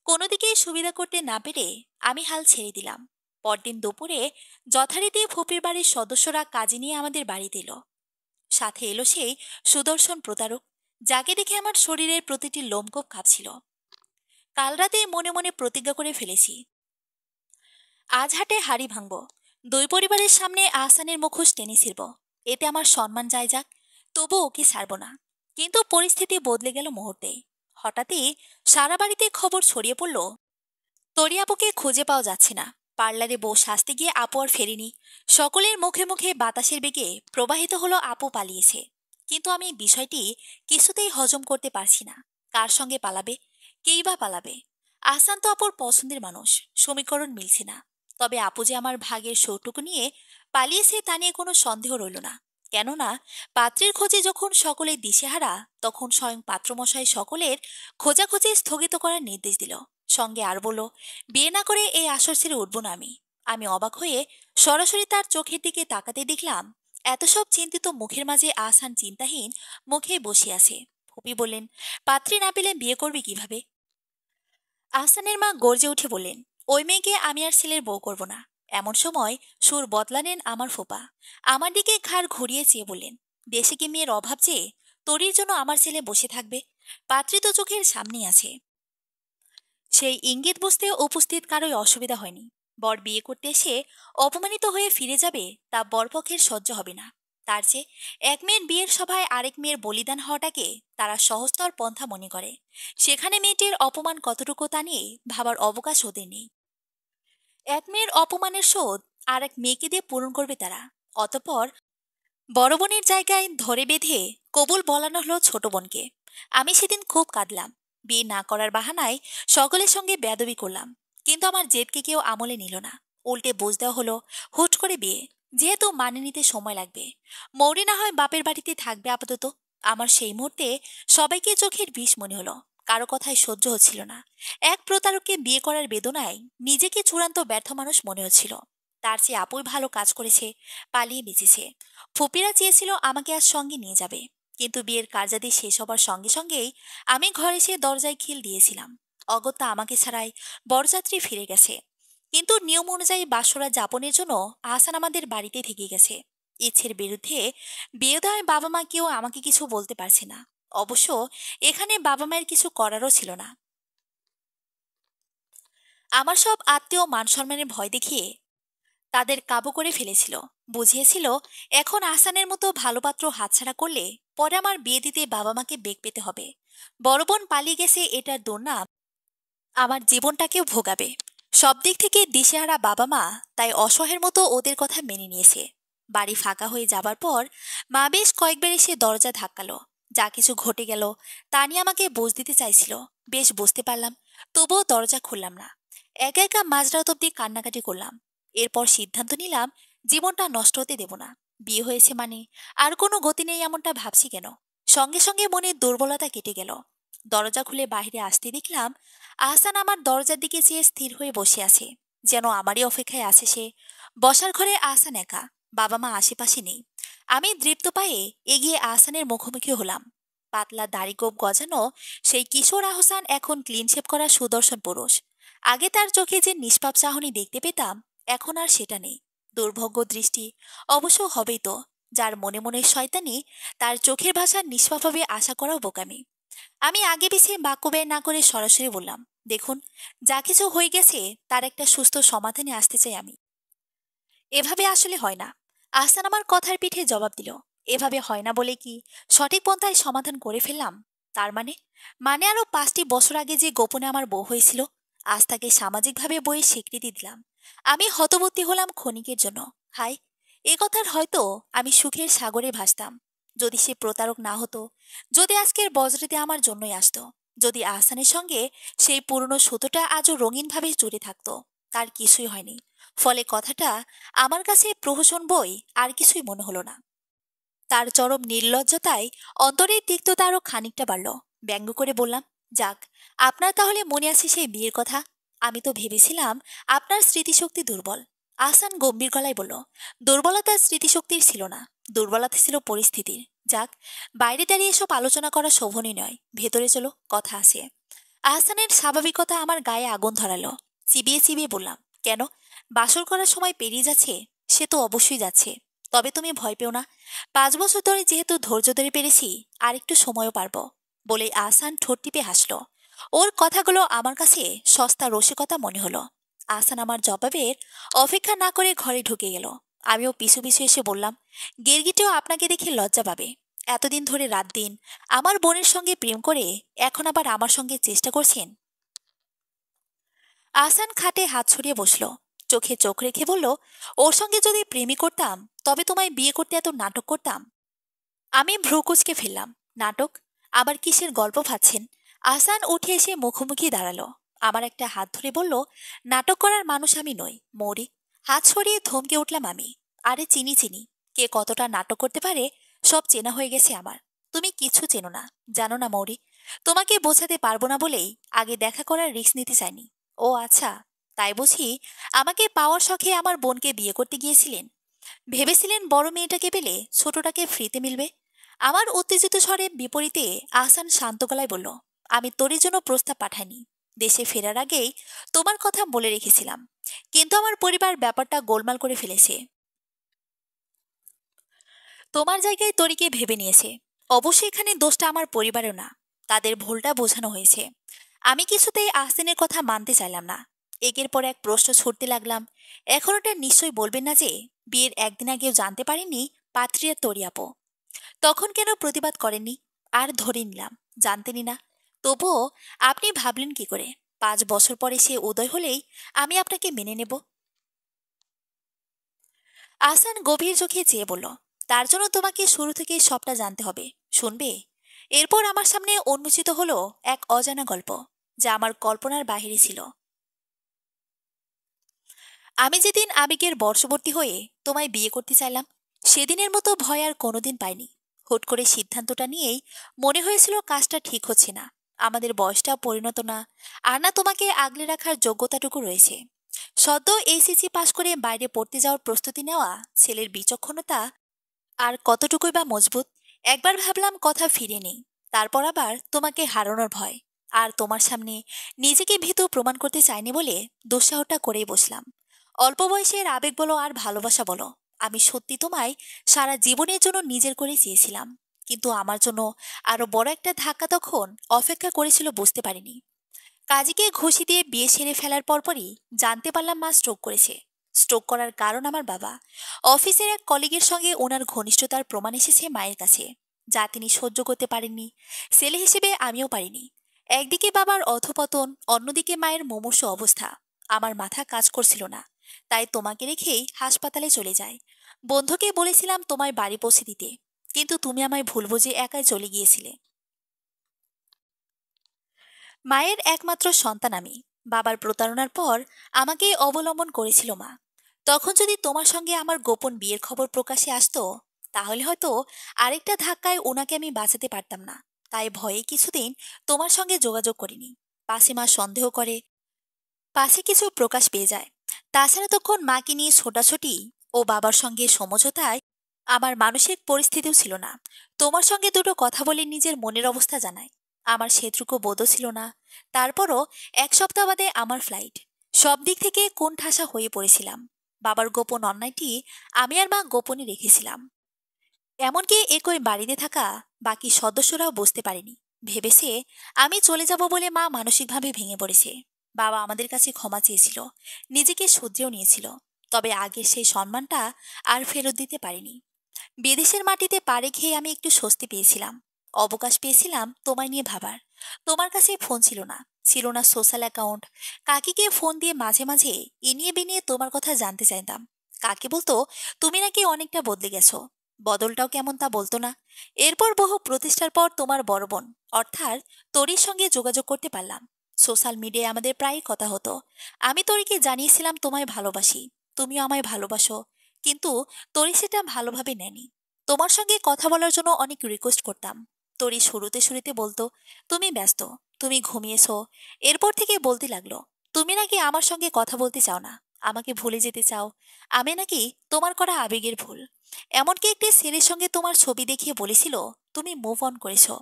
কোনো দিকেই সুবিধা করতে না পেরে আমি হাল ছেড়ে দিলাম। পরদিন দুপুরে যথারীতি ফুপির বাড়ির সদস্যরা কাজে নিয়ে আমাদের বাড়িতে এলো। সাথে এলো সেই সুদর্শন প্রতারক, যাকে দেখে আমার শরীরের প্রতিটি লোমকূপ কাঁপছিল। কাল রাতে মনে মনে প্রতিজ্ঞা করে ফেলেছি, আজ হাটে হাড়ি ভাঙব, দুই পরিবারের সামনে আহসানের মুখোশ টেনে ছিড়ব, এতে আমার সম্মান যায় যাক, তবু ওকে ছাড়ব না। কিন্তু পরিস্থিতি বদলে গেল মুহূর্তে। হঠাৎই সারা বাড়িতে খবর ছড়িয়ে পড়ল, তরি আপুকে খুঁজে পাওয়া যাচ্ছে না। পার্লারে বউ সাজতে গিয়ে আপু আর ফেরেনি। সকলের মুখে মুখে বাতাসের বেগে প্রবাহিত হলো আপু পালিয়েছে। কিন্তু আমি বিষয়টি কিছুতেই হজম করতে পারছি না। কার সঙ্গে পালাবে, কেই বা পালাবে? আহসান তো আপুর পছন্দের মানুষ, সমীকরণ মিলছে না। তবে আপু যে আমার ভাগের সৌটুকু নিয়ে পালিয়েছে তা নিয়ে কোনো সন্দেহ রইল না। কেননা পাত্রের খোঁজে যখন সকলে দিশেহারা, তখন স্বয়ং পাত্রমশাই সকলের খোঁজাখুঁজি স্থগিত করার নির্দেশ দিল। সঙ্গে আর বলল, বিয়ে না করে এই আসর ছেড়ে উঠব না আমি। আমি অবাক হয়ে সরাসরি তার চোখের দিকে তাকাতে দেখলাম, এত সব চিন্তিত মুখের মাঝে আহসান চিন্তাহীন মুখে বসে আছে। ফুপি বললেন, পাত্রী না পেলে বিয়ে করবে কিভাবে? আহসানের মা গর্জে উঠে বললেন, ওই মেয়েকে আমি আর ছেলের বউ করব না। এমন সময় সুর বদলালেন আমার ফোপা। আমার দিকে ঘাড় ঘুরিয়ে চেয়ে বললেন, দেশে কি মেয়ের অভাব যে তোরির জন্য আমার ছেলে বসে থাকবে? পাত্রী তো চোখের সামনেই আছে। সেই ইঙ্গিত বুঝতে উপস্থিত কারোই অসুবিধা হয়নি। বর বিয়ে করতে এসে অপমানিত হয়ে ফিরে যাবে, তা বরপক্ষের সহ্য হবে না। তার চেয়ে এক মেয়ের বিয়ের সভায় আরেক মেয়ের বলিদান হওয়াটাকে তারা সহজতর পন্থা মনে করে। সেখানে মেয়েটির অপমান কতটুকু তা নিয়ে ভাবার অবকাশ ওদের নেই। এক মেয়ের অপমানের শোধ আর এক মেয়েকে দিয়ে পূরণ করবে তারা। অতঃপর বড় বোনের জায়গায় ধরে বেঁধে কবুল বলানো হলো ছোট বোনকে। আমি সেদিন খুব কাঁদলাম। বিয়ে না করার বাহানায় সকলের সঙ্গে বেয়াদবি করলাম, কিন্তু আমার জেদকে কেউ আমলে নিল না। উল্টে বুঝ দেওয়া হলো হুট করে বিয়ে, যেহেতু মানে নিতে সময় লাগবে। মৌরি না হয় বাপের বাড়িতে থাকবে আপাতত। আমার সেই মুহূর্তে সবাইকে চোখের বিষ মনে হলো। কারো কথাই সহ্য হচ্ছিল না। এক প্রতারককে বিয়ে করার বেদনায় নিজেকে চূড়ান্ত ব্যর্থ মানুষ মনে হচ্ছিল। তার চেয়ে আপুই ভালো কাজ করেছে, পালিয়ে বেঁচেছে। ফুপিরা চেয়েছিল আমাকে আজ সঙ্গে নিয়ে যাবে, কিন্তু বিয়ের কার্যাদি শেষ হবার সঙ্গে সঙ্গেই আমি ঘরে এসে দরজায় খিল দিয়েছিলাম। অগত্যা আমাকে ছাড়াই বরযাত্রী ফিরে গেছে। কিন্তু নিয়ম অনুযায়ী বাসরা যাপনের জন্য আহসান আমাদের বাড়িতে থেকে গেছে। ইচ্ছের বিরুদ্ধে বিয়ে দেওয়ায় বাবা মা কেউ আমাকে কিছু বলতে পারছে না। অবশ্য এখানে বাবা মায়ের কিছু করারও ছিল না। আমার সব আত্মীয় মান সম্মানের ভয় দেখিয়ে তাদের কাবু করে ফেলেছিল। বুঝিয়েছিল এখন আহসানের মতো ভালো পাত্র হাতছাড়া করলে পরে আমার বিয়ে দিতে বাবা মাকে বেগ পেতে হবে। বড় বোন পালিয়ে গেছে, এটার দুর্নাম আমার জীবনটাকেও ভোগাবে। সব দিক থেকে দিশেহারা বাবা মা তাই অসহায়ের মতো ওদের কথা মেনে নিয়েছে। বাড়ি ফাঁকা হয়ে যাবার পর মা বেশ কয়েকবার এসে দরজা ধাক্কালো। যা কিছু ঘটে গেল তা নিয়ে আমাকে বুঝ দিতে চাইছিল। বেশ বুঝতে পারলাম, তবুও দরজা খুললাম না। একা একা মাঝরাত অব্দি কান্নাকাটি করলাম। এরপর সিদ্ধান্ত নিলাম, জীবনটা নষ্ট হতে দেব না। বিয়ে হয়েছে মানে আর কোনো গতি নেই এমনটা ভাবছি কেন? সঙ্গে সঙ্গে মনের দুর্বলতা কেটে গেল। দরজা খুলে বাইরে আসতে দেখলাম আহসান আমার দরজার দিকে চেয়ে স্থির হয়ে বসে আছে, যেন আমারই অপেক্ষায় আছে সে। বসার ঘরে আহসান একা, বাবা মা আশেপাশে নেই। আমি দৃপ্ত পায়ে এগিয়ে আহসানের মুখোমুখি হলাম। পাতলা দাড়ি গোপ গজানো সেই কিশোর আহসান এখন ক্লিন শেভ করা সুদর্শন পুরুষ। আগে তার চোখে যে নিষ্পাপ চাহনি দেখতে পেতাম, এখন আর সেটা নেই। দুর্ভোগ্য দৃষ্টি অবশ্য হবেই তো। যার মনে মনে শয়তানি, তার চোখের ভাষা নিষ্পাপভাবে আশা করাও বোকামি। আমি আগে পিছিয়ে বাক্য ব্যয় না করে সরাসরি বললাম, দেখুন, যা কিছু হয়ে গেছে তার একটা সুস্থ সমাধানে আসতে চাই আমি। এভাবে আসলে হয় না। আহসান আমার কথার পিঠে জবাব দিল, এভাবে হয় না বলে কি সঠিক পন্থায় সমাধান করে ফেললাম? তার মানে মানে আরো 5টি বছর আগে যে গোপনে আমার বউ হয়েছিল, আজ তাকে সামাজিকভাবে বইয়ের স্বীকৃতি দিলাম। আমি হতবুদ্ধি হলাম ক্ষণিকের জন্য। হায়, এ কথার হয়তো আমি সুখের সাগরে ভাসতাম, যদি সে প্রতারক না হতো। যদি আজকের বজ্রতে আমার জন্যই আসতো। যদি আহসানের সঙ্গে সেই পুরনো সুতোটা আজও রঙিনভাবে জুড়ে থাকতো। তার কিছুই হয়নি। ফলে কথাটা আমার কাছে প্রহসন বই আর কিছুই মনে হলো না। তার চরম নির্লজ্জতায় অন্তরের তিক্ততা আরো খানিকটা বাড়ল। ব্যঙ্গ করে বললাম, যাক, আপনার তাহলে মনে আছে সেই বিয়ের কথা? আমি তো ভেবেছিলাম আপনার স্মৃতিশক্তি দুর্বল। আহসান গম্ভীর গলায় বলল, দুর্বলতা স্মৃতিশক্তির ছিল না, দুর্বলতা ছিল পরিস্থিতির। যাক, বাইরে দাঁড়িয়ে এসব আলোচনা করা শোভনীয় নয়, ভেতরে চলো, কথা আছে। আহসানের স্বাভাবিকতা আমার গায়ে আগুন ধরালো। চিবিয়ে চিবিয়ে বললাম, কেন? বাসর করার সময় পেরিয়ে যাচ্ছে? সে তো অবশ্যই যাচ্ছে। তবে তুমি ভয় পেও না। 5 বছর ধরে যেহেতু ধৈর্য ধরে পেরেছি, আর একটু সময়ও পারবো। বলে আহসান ঠোঁট টিপে হাসল। ওর কথাগুলো আমার কাছে সস্তা রসিকতা মনে হলো। আহসান আমার জবাবের অপেক্ষা না করে ঘরে ঢুকে গেল। আমিও পিছু পিছু এসে বললাম, গেরগিটিও আপনাকে দেখে লজ্জা পাবে। এতদিন ধরে রাত দিন আমার বোনের সঙ্গে প্রেম করে এখন আবার আমার সঙ্গে চেষ্টা করছেন। আহসান খাটে হাত ছড়িয়ে বসল, চোখে চোখ রেখে বলল, ওর সঙ্গে যদি প্রেমই করতাম তবে তোমায় বিয়ে করতে এত নাটক করতাম? আমি ভ্রু কুঁচকে ফেললাম। নাটক? আবার কিসের গল্প ভাবছেন? আহসান উঠে এসে মুখোমুখি দাঁড়ালো। আমার একটা হাত ধরে বলল, নাটক করার মানুষ আমি নই মৌরি। হাত সরিয়ে থমকে উঠলাম আমি। আরে চিনি চিনি, কে কতটা নাটক করতে পারে সব চেনা হয়ে গেছে আমার। তুমি কিছু চেনো না, জানো না মৌরি। তোমাকে বোঝাতে পারবো না বলেই আগে দেখা করার রিস্ক নিতে চাইনি। ও আচ্ছা, তাই বুঝি আমাকে পাওয়ার শখে আমার বোনকে বিয়ে করতে গিয়েছিলেন? ভেবেছিলেন বড় মেয়েটাকে পেলে ছোটটাকে ফ্রিতে মিলবে? আমার উত্তেজিত স্বরে বিপরীতে আহসান শান্ত গলায় বলল, আমি তোর জন্য প্রস্তাব পাঠাইনি। দেশে ফেরার আগেই তোমার কথা বলে রেখেছিলাম, কিন্তু আমার পরিবার ব্যাপারটা গোলমাল করে ফেলেছে। তোমার জায়গায় তরিকে ভেবে নিয়েছে। অবশ্যই এখানে দোষটা আমার পরিবারেও না, তাদের ভুলটা বোঝানো হয়েছে। আমি কিছুতেই আহসানের কথা মানতে চাইলাম না। একের পর এক প্রশ্ন ছুড়তে লাগলাম। এখন ওটা নিশ্চয়ই বলবেন না যে বিয়ের একদিন আগেও জানতে পারেননি পাত্রীরা তরিয়াপো? তখন কেন প্রতিবাদ করেননি? আর ধরে নিলাম জানতেনই না। তবুও আপনি ভাবলেন কি করে 5 বছর পরে সে উদয় হলেই আমি আপনাকে মেনে নেব? আহসান গভীর চোখে চেয়ে বলল, তার জন্য তোমাকে শুরু থেকে সবটা জানতে হবে। শুনবে? এরপর আমার সামনে উন্মোচিত হলো এক অজানা গল্প, যা আমার কল্পনার বাহিরে ছিল। আমি যেদিন আবেগের বর্ষবর্তী হয়ে তোমায় বিয়ে করতে চাইলাম, সেদিনের মতো ভয় আর কোনোদিন পাইনি। হুট করে সিদ্ধান্তটা নিয়েই মনে হয়েছিল কাজটা ঠিক হচ্ছে না। আমাদের বয়সটা পরিণত না, আর না তোমাকে আগলে রাখার যোগ্যতাটুকু রয়েছে। সদ্য এইচএসসি পাশ করে বাইরে পড়তে যাওয়ার প্রস্তুতি নেওয়া ছেলের বিচক্ষণতা আর কতটুকুই বা মজবুত। একবার ভাবলাম কথা ফিরে নেই, তারপর আবার তোমাকে হারানোর ভয়। আর তোমার সামনে নিজেকে ভীতু প্রমাণ করতে চাইনি বলে দুঃসাহটা করেই বসলাম। অল্প বয়সের আবেগ বলো আর ভালোবাসা বলো, আমি সত্যি তোমায় সারা জীবনের জন্য নিজের করে চেয়েছিলাম। কিন্তু আমার জন্য আরো বড় একটা ধাক্কা তখন অপেক্ষা করেছিল বুঝতে পারিনি। কাজীকে ঘুষি দিয়ে বিয়ে সেরে ফেলার পরপরই জানতে পারলাম মা স্ট্রোক করেছে। স্ট্রোক করার কারণ আমার বাবা। অফিসের এক কলিগের সঙ্গে ওনার ঘনিষ্ঠতার প্রমাণ এসেছে মায়ের কাছে, যা তিনি সহ্য করতে পারেননি। ছেলে হিসেবে আমিও পারিনি। একদিকে বাবার অধপতন, অন্যদিকে মায়ের মুমূর্ষু অবস্থা। আমার মাথা কাজ করছিল না। তাই তোমাকে রেখেই হাসপাতালে চলে যায়। বন্ধুকে বলেছিলাম তোমায় বাড়ি পৌঁছে দিতে, কিন্তু তুমি আমায় ভুল বুঝে একাই চলে গিয়েছিলে। মায়ের একমাত্র সন্তান আমি। বাবার প্রতারণার পর আমাকে অবলম্বন করেছিল মা। তখন যদি তোমার সঙ্গে আমার গোপন বিয়ের খবর প্রকাশে আসতো, তাহলে হয়তো আরেকটা ধাক্কায় ওনাকে আমি বাঁচাতে পারতাম না। তাই ভয়ে কিছুদিন তোমার সঙ্গে যোগাযোগ করিনি। পাশে মা সন্দেহ করে, পাশে কিছু প্রকাশ পেয়ে যায়। তাছাড়া তখন মাকে নিয়ে ছোটাছুটি ও বাবার সঙ্গে সমঝোতায় আমার মানসিক পরিস্থিতিও ছিল না। তোমার সঙ্গে দুটো কথা বলে নিজের মনের অবস্থা জানাই। আমার সেটুকু বোধও ছিল না। তারপরও 1 সপ্তাহ বাদে আমার ফ্লাইট। সব দিক থেকে কোণঠাসা হয়ে পড়েছিলাম। বাবার গোপন অন্যায়টি আমি আর মা গোপনে রেখেছিলাম। এমনকি একই বাড়িতে থাকা বাকি সদস্যরাও বুঝতে পারেনি। ভেবেছে আমি চলে যাব বলে মা মানসিকভাবে ভেঙে পড়েছে। বাবা আমাদের কাছে ক্ষমা চেয়েছিল, নিজেকে শুধরেও নিয়েছিল। তবে আগের সেই সম্মানটা আর ফেরত দিতে পারিনি। বিদেশের মাটিতে পাড়ে খেয়ে আমি একটু স্বস্তি পেয়েছিলাম। অবকাশ পেয়েছিলাম তোমায় নিয়ে ভাবার। তোমার কাছে ফোন ছিল না, ছিল না সোশ্যাল অ্যাকাউন্ট। কাকিকে ফোন দিয়ে মাঝে মাঝে ইনিয়ে বিনিয়ে তোমার কথা জানতে চাইতাম। কাকি বলতো তুমি নাকি অনেকটা বদলে গেছো। বদলটাও কেমন তা বলতো না। এরপর বহু প্রতিষ্ঠার পর তোমার বড় বোন অর্থাৎ তরির সঙ্গে যোগাযোগ করতে পারলাম। সোশ্যাল মিডিয়ায় আমাদের প্রায়ই কথা হতো। আমি তরিকে জানিয়েছিলাম তোমায় ভালোবাসি, তুমিও আমায় ভালোবাসো। কিন্তু তরি সেটা ভালোভাবে নেয়নি। তোমার সঙ্গে কথা বলার জন্য অনেক রিকোয়েস্ট করতাম। তরি শুরুতে শুরুতে বলতো তুমি ব্যস্ত, তুমি ঘুমিয়েছো। এরপর থেকে বলতে লাগলো তুমি নাকি আমার সঙ্গে কথা বলতে চাও না, আমাকে ভুলে যেতে চাও। আমি নাকি তোমার করা আবেগের ভুল। এমনকি একটি ছেলের সঙ্গে তোমার ছবি দেখিয়ে বলেছিল তুমি মুভ অন করেছো।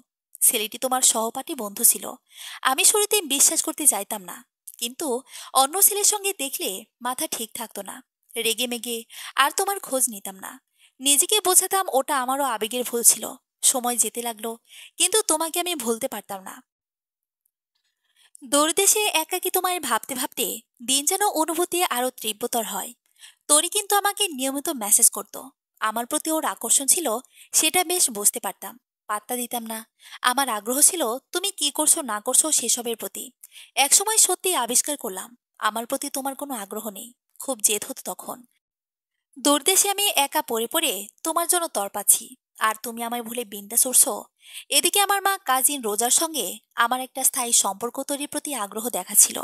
ছেলেটি তোমার সহপাঠী বন্ধু ছিল। আমি শুরুতে বিশ্বাস করতে চাইতাম না, কিন্তু অন্য ছেলের সঙ্গে দেখলে মাথা ঠিক থাকতো না। রেগে মেগে আর তোমার খোঁজ নিতাম না। নিজেকে বোঝাতাম ওটা আমারও আবেগের ভুল ছিল। সময় যেতে লাগলো, কিন্তু তোমাকে আমি ভুলতে পারতাম না। দূরদেশে একাকী তোমায় ভাবতে ভাবতে দিন যেন অনুভূতি আরো তীব্রতর হয়। তরি কিন্তু আমাকে নিয়মিত মেসেজ করত। আমার প্রতি ওর আকর্ষণ ছিল, সেটা বেশ বুঝতে পারতাম। পাত্তা দিতাম না। আমার আগ্রহ ছিল তুমি কি করছো না করছো সেসবের প্রতি। একসময় সত্যি আবিষ্কার করলাম আমার প্রতি তোমার কোনো আগ্রহ নেই। খুব জেদ হতো তখন। দূরদেশে আমি একা পড়ে পড়ে তোমার জন্য তরপাচ্ছি, আর তুমি আমায় ভুলে বিন্দাস উড়ছো। এদিকে আমার মা কাজিন রোজার সঙ্গে আমার একটা স্থায়ী সম্পর্ক তৈরির প্রতি আগ্রহ দেখাচ্ছিল।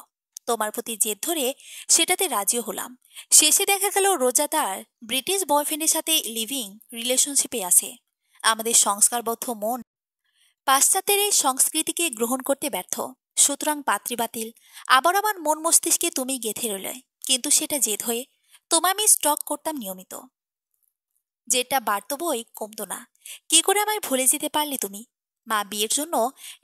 তোমার প্রতি জেদ ধরে সেটাতে রাজিও হলাম। শেষে দেখা গেল রোজা তার ব্রিটিশ বয়ফ্রেন্ডের সাথে লিভিং রিলেশনশিপে আছে। আমাদের সংস্কারবদ্ধ মন পাশ্চাত্যের এই সংস্কৃতিকে গ্রহণ করতে ব্যর্থ। সুতরাং পাত্রী বাতিল। আবার আমার মন মস্তিষ্কে তুমি গেঁথে রইলে। কিন্তু সেটা জেদ হয়ে তোমায় আমি স্টক করতাম নিয়মিত। যেটা বাড়তো বই কমতো না। কি করে আমায় ভুলে যেতে পারলে তুমি? মা বিয়ের জন্য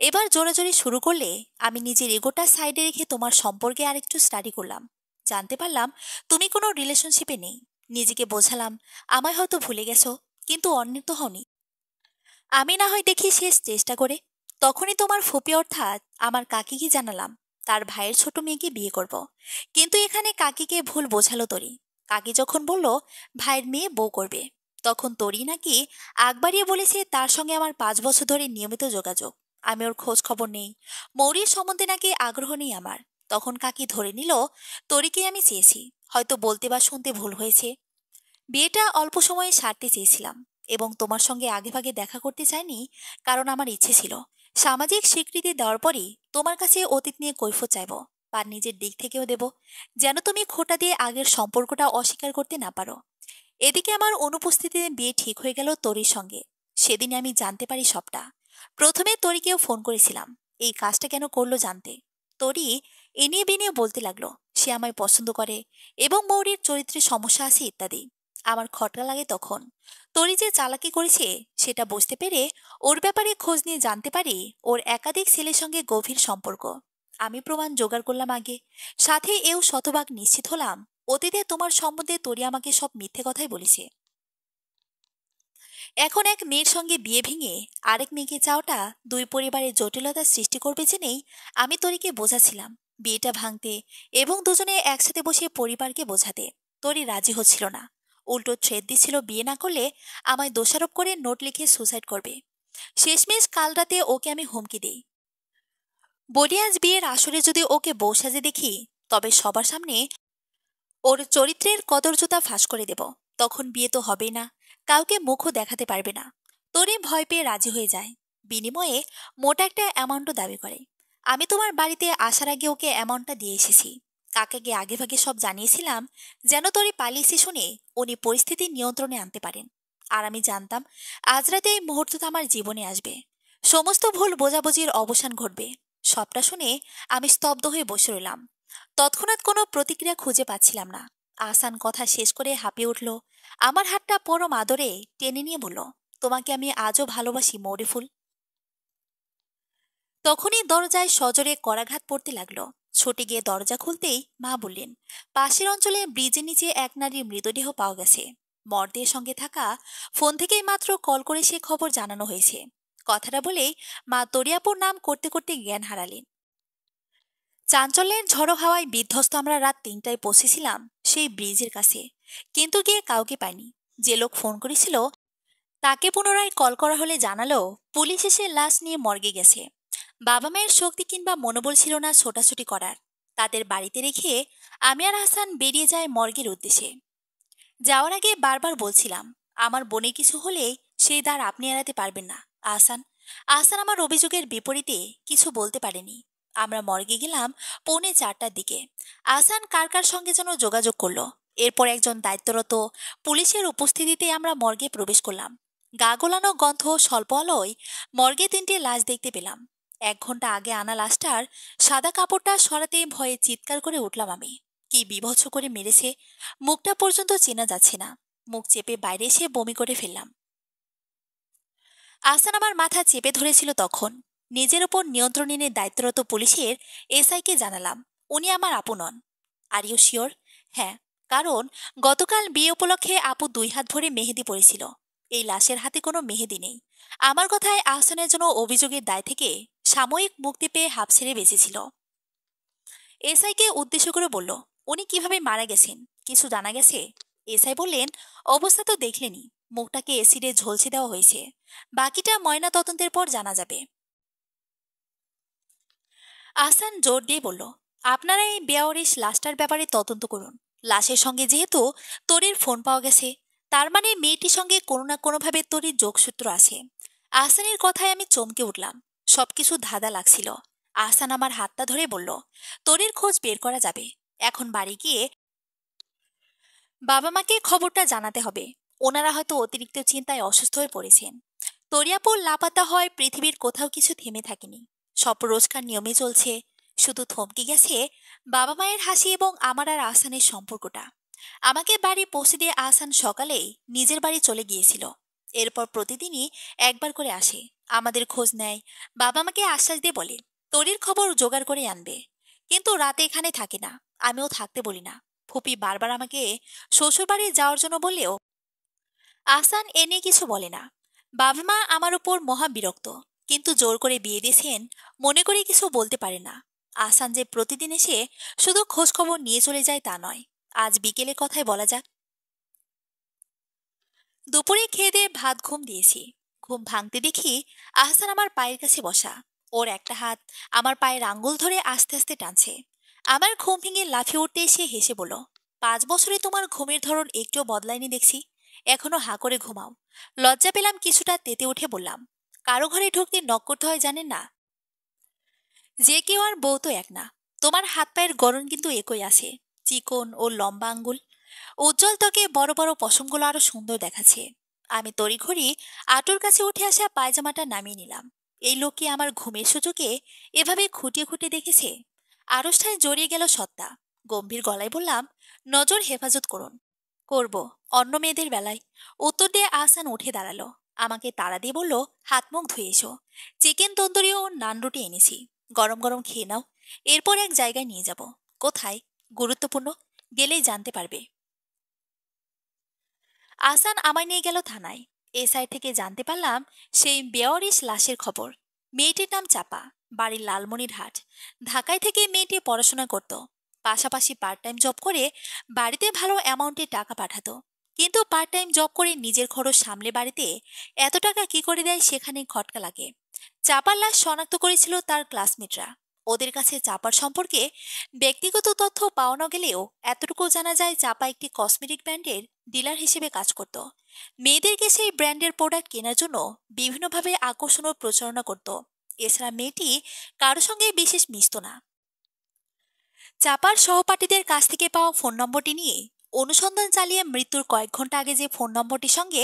এবার জোরাজোরি শুরু করলে আমি নিজের এগোটা সাইডে রেখে তোমার সম্পর্কে আরেকটু স্টাডি করলাম। জানতে পারলাম তুমি কোনো রিলেশনশিপে নেই। নিজেকে বোঝালাম আমায় হয়তো ভুলে গেছো, কিন্তু অন্যের তো হওনি। আমি না হয় দেখি শেষ চেষ্টা করে। তখনই তোমার ফুপি অর্থাৎ আমার কাকিকে জানালাম তার ভাইয়ের ছোট মেয়েকে বিয়ে করব। কিন্তু এখানে কাকিকে ভুল বোঝালো তরি। কাকি যখন বলল ভাইয়ের মেয়ে বউ করবে, তখন তরি নাকি আগ বাড়িয়ে বলেছে তার সঙ্গে আমার 5 বছর ধরে নিয়মিত যোগাযোগ। আমি ওর খোঁজ খবর নেই। মৌরির সম্বন্ধে নাকি আগ্রহ নেই আমার। তখন কাকি ধরে নিল তরিকে আমি চেয়েছি। হয়তো বলতে বা শুনতে ভুল হয়েছে। বিয়েটা অল্প সময়ে সারতে চেয়েছিলাম, এবং তোমার সঙ্গে আগেভাগে দেখা করতে চাইনি, কারণ আমার ইচ্ছে ছিল সামাজিক স্বীকৃতি দেওয়ার পরই তোমার কাছে অতীত নিয়ে কৈফিয়ত চাইব, বা নিজের দিক থেকেও দেব, যেন তুমি খোঁটা দিয়ে আগের সম্পর্কটা অস্বীকার করতে না পারো। এদিকে আমার অনুপস্থিতিতে বিয়ে ঠিক হয়ে গেল তরির সঙ্গে। সেদিন আমি জানতে পারি সবটা। প্রথমে তরিকেও ফোন করেছিলাম এই কাজটা কেন করলো জানতে। তরি এনিয়ে বিনিয়ে বলতে লাগলো সে আমায় পছন্দ করে এবং মৌরির চরিত্রে সমস্যা আছে ইত্যাদি। আমার খটকা লাগে তখন। তরি যে চালাকি করেছে সেটা বুঝতে পেরে ওর ব্যাপারে খোঁজ নিয়ে জানতে পারি ওর একাধিক ছেলের সঙ্গে গভীর সম্পর্ক। আমি প্রমাণ জোগাড় করলাম আগে, সাথে এও শতভাগ নিশ্চিত হলাম অতীতে তোমার সম্বন্ধে তরি আমাকে সব মিথ্যে কথাই বলেছে। এখন এক মেয়ের সঙ্গে বিয়ে ভেঙে আরেক মেয়েকে চাওয়াটা দুই পরিবারের জটিলতা সৃষ্টি করবে জেনেই আমি তরিকে বোঝাচ্ছিলাম বিয়েটা ভাঙতে, এবং দুজনে একসাথে বসে পরিবারকে বোঝাতে। তরি রাজি হচ্ছিল না। উল্টো থ্রেট দিচ্ছিল বিয়ে না করলে আমায় দোষারোপ করে নোট লিখে সুসাইড করবে। শেষমেশ কাল রাতে ওকে আমি হুমকি দিই, বলি আজ বিয়ের আসরে যদি ওকে বউ সাজে দেখি তবে সবার সামনে ওর চরিত্রের কদর্যতা ফাঁস করে দেব। তখন বিয়ে তো হবেই না, কাউকে মুখও দেখাতে পারবে না। তরি ভয় পেয়ে রাজি হয়ে যায়। বিনিময়ে মোটা একটা অ্যামাউন্টও দাবি করে। আমি তোমার বাড়িতে আসার আগে ওকে অ্যামাউন্টটা দিয়ে এসেছি। কাকাকে আগেভাগে সব জানিয়েছিলাম, যেন তরি পালিয়েছে শুনে উনি পরিস্থিতি নিয়ন্ত্রণে আনতে পারেন। আর আমি জানতাম আজ রাতে এই মুহূর্তটা আমার জীবনে আসবে। সমস্ত ভুল বোঝাবুঝির অবসান ঘটবে। সবটা শুনে আমি স্তব্ধ হয়ে বসে রইলাম। তৎক্ষণাৎ কোনো প্রতিক্রিয়া খুঁজে পাচ্ছিলাম না। আহসান কথা শেষ করে হাঁপিয়ে উঠল। আমার হাতটা পরম আদরে টেনে নিয়ে বলল, তোমাকে আমি আজও ভালোবাসি মৌরিফুল। তখনই দরজায় সজোরে করাঘাত পড়তে লাগলো। ছুটে গিয়ে দরজা খুলতেই মা বললেন পাশের অঞ্চলে ব্রিজের নিচে এক নারীর মৃতদেহ পাওয়া গেছে। মর্দের সঙ্গে থাকা ফোন থেকেই মাত্র কল করে সে খবর জানানো হয়েছে। কথাটা বলেই মা তরিয়াপুর নাম করতে করতে জ্ঞান হারালেন। চাঞ্চল্যের ঝড়ো হাওয়ায় বিধ্বস্ত আমরা রাত 3টায় পৌঁছেছিলাম সেই ব্রিজের কাছে, কিন্তু গিয়ে কাউকে পাইনি। যে লোক ফোন করেছিল তাকে পুনরায় কল করা হলে জানালো পুলিশ এসে লাশ নিয়ে মর্গে গেছে। বাবা মায়ের শক্তি কিংবা মনোবল ছিল না ছোটাছুটি করার। তাদের বাড়িতে রেখে আমি আর হাসান বেরিয়ে যায় মর্গের উদ্দেশ্যে। যাওয়ার আগে বারবার বলছিলাম আমার বোনের কিছু হলে সেই দ্বার আপনি এড়াতে পারবেন না আহসান। আহসান আমার অভিযোগের বিপরীতে কিছু বলতে পারেনি। আমরা মর্গে গেলাম 3:45টার দিকে। আহসান কার কার সঙ্গে যেন যোগাযোগ করলো। এরপর একজন দায়িত্বরত পুলিশের উপস্থিতিতে আমরা মর্গে প্রবেশ করলাম। গা গোলানো গন্ধ স্বল্প আলোয় মর্গে 3টে লাশ দেখতে পেলাম। 1 ঘন্টা আগে আনা লাশটার সাদা কাপড়টা সরাতে ভয়ে চিৎকার করে উঠলাম আমি। কি বীভৎস করে মেরেছে, মুখটা পর্যন্ত চেনা যাচ্ছে না। মুখ চেপে বাইরে এসে বমি করে ফেললাম। আহসান আমার মাথা চেপে ধরেছিল তখন। নিজের ওপর নিয়ন্ত্রণ এনে দায়িত্বরত পুলিশের এসআইকে জানালাম উনি আমার আপন নন। Are you sure? হ্যাঁ। কারণ গতকাল বিয়ে উপলক্ষে আপু 2 হাত ভরে মেহেদি পরেছিল। এই লাশের হাতে কোনো মেহেদি নেই। আমার কথায় আহসানের জন্য অভিযোগের দায় থেকে সাময়িক মুক্তি পেয়ে হাঁপ ছেড়ে বেঁচেছিল। এসআইকে উদ্দেশ্য করে বলল, উনি কিভাবে মারা গেছেন কিছু জানা গেছে? এসআই বললেন, অবস্থা তো দেখলেনি, মুখটাকে এসিডে ঝলসে দেওয়া হয়েছে, বাকিটা ময়না তদন্তের পর জানা যাবে। আহসান জোর দিয়ে বলল, আপনারা এই বেয়ারিশ লাশটার ব্যাপারে তদন্ত করুন। লাশের সঙ্গে যেহেতু তরির ফোন পাওয়া গেছে, তার মানে মেয়েটির সঙ্গে কোনো না কোনোভাবে তরির যোগসূত্র আছে। আহসানের কথায় আমি চমকে উঠলাম। সবকিছু ধাঁধা লাগছিল। আহসান আমার হাতটা ধরে বলল, তরির খোঁজ বের করা যাবে। এখন বাড়ি গিয়ে বাবা মাকে খবরটা জানাতে হবে। ওনারা হয়তো অতিরিক্ত চিন্তায় অসুস্থ হয়ে পড়েছেন। তরিয়াপুর লাপাত্তা হয় পৃথিবীর কোথাও কিছু থেমে থাকেনি। সব রোজকার নিয়মে চলছে। শুধু থমকে গেছে বাবা মায়ের হাসি এবং আমার আর আহসানের সম্পর্কটা। আমাকে বাড়ি পৌঁছে দিয়ে আহসান সকালেই নিজের বাড়ি চলে গিয়েছিল। এরপর প্রতিদিনই একবার করে আসে, আমাদের খোঁজ নেয়, বাবা মাকে আশ্বাস দিয়ে বলে তরির খবর জোগাড় করে আনবে। কিন্তু রাতে এখানে থাকে না, আমিও থাকতে বলি না। ফুপি বারবার আমাকে শ্বশুরবাড়ি যাওয়ার জন্য বললেও আহসান এ নিয়ে কিছু বলে না। বাবা মা আমার উপর মহা বিরক্ত, কিন্তু জোর করে বিয়ে দিয়েছেন মনে করে কিছু বলতে পারে না। আহসান যে প্রতিদিন এসে শুধু খোঁজ খবর নিয়ে চলে যায় তা নয়। আজ বিকেলে কথায় বলা যাক। দুপুরে খেয়ে দিয়ে ভাত ঘুম দিয়েছি। ঘুম ভাঙতে দেখি আহসান আমার পায়ের কাছে বসা। ওর একটা হাত আমার পায়ের আঙ্গুল ধরে আস্তে আস্তে টানছে। আমার ঘুম ভেঙে লাফিয়ে উঠতে এসে হেসে বলল, 5 বছরে তোমার ঘুমের ধরন একটুও বদলায়নি দেখছি, এখনো হাঁ করে ঘুমাও। লজ্জা পেলাম কিছুটা, তেতে উঠে বললাম, কারো ঘরে ঢুকতে নক করতে হয় জানেন না? যে কেউ আর বউ তো এক না। তোমার হাত পায়ের গড়ন কিন্তু একই আছে, চিকন ও লম্বা আঙ্গুল। উজ্জ্বল ত্বকে বড় বড় পশমগুলো আরো সুন্দর দেখাচ্ছে। আমি তড়িঘড়ি আঁটুর কাছে উঠে আসা পায়জামাটা নামিয়ে নিলাম। এই লোককে আমার ঘুমের সুযোগে এভাবে খুঁটিয়ে খুঁটিয়ে দেখেছে। আড়ষ্ঠায় জড়িয়ে গেল সত্তা। গম্ভীর গলায় বললাম, নজর হেফাজত করুন। করব, অন্য মেয়েদের বেলায়। উত্তর দিয়ে আহসান উঠে দাঁড়ালো। আমাকে তাড়া দিয়ে বলল, হাত মুখ ধুয়ে এসো। চিকেন তন্দুরি ও নান রুটি এনেছি, গরম গরম খেয়ে নাও। এরপর এক জায়গায় নিয়ে যাব। কোথায়? গুরুত্বপূর্ণ, গেলেই জানতে পারবে। আহসান আমায় নিয়ে গেল থানায়। এসআই থেকে জানতে পারলাম সেই বেওয়ারিশ লাশের খবর। মেয়েটির নাম চাপা, বাড়ির লালমনিরহাট। ঢাকায় থেকে মেয়েটি পড়াশোনা করত, পাশাপাশি পার্ট টাইম জব করে বাড়িতে ভালো অ্যামাউন্টে টাকা পাঠাতো। কিন্তু পার্ট টাইম জব করে নিজের খরচ সামলে বাড়িতে এত টাকা কি করে দেয় সেখানে খটকা লাগে। চাপার লাশ শনাক্ত করেছিল তার ক্লাসমেটরা। ওদের কাছে চাপার সম্পর্কে ব্যক্তিগত তথ্য পাওয়া না গেলেও এতটুকু জানা যায় চাপা একটি কসমেটিক ব্র্যান্ডের ডিলার হিসেবে কাজ করত। মেয়েদেরকে সেই ব্র্যান্ডের প্রোডাক্ট কেনার জন্য বিভিন্নভাবে আকর্ষণ ও প্রচারণা করত। এছাড়া মেয়েটি কারো সঙ্গে বিশেষ মিশত না। চাপার সহপাঠীদের কাছ থেকে পাওয়া ফোন নম্বরটি নিয়ে অনুসন্ধান চালিয়ে মৃত্যুর কয়েক ঘন্টা আগে যে ফোন নম্বরটির সঙ্গে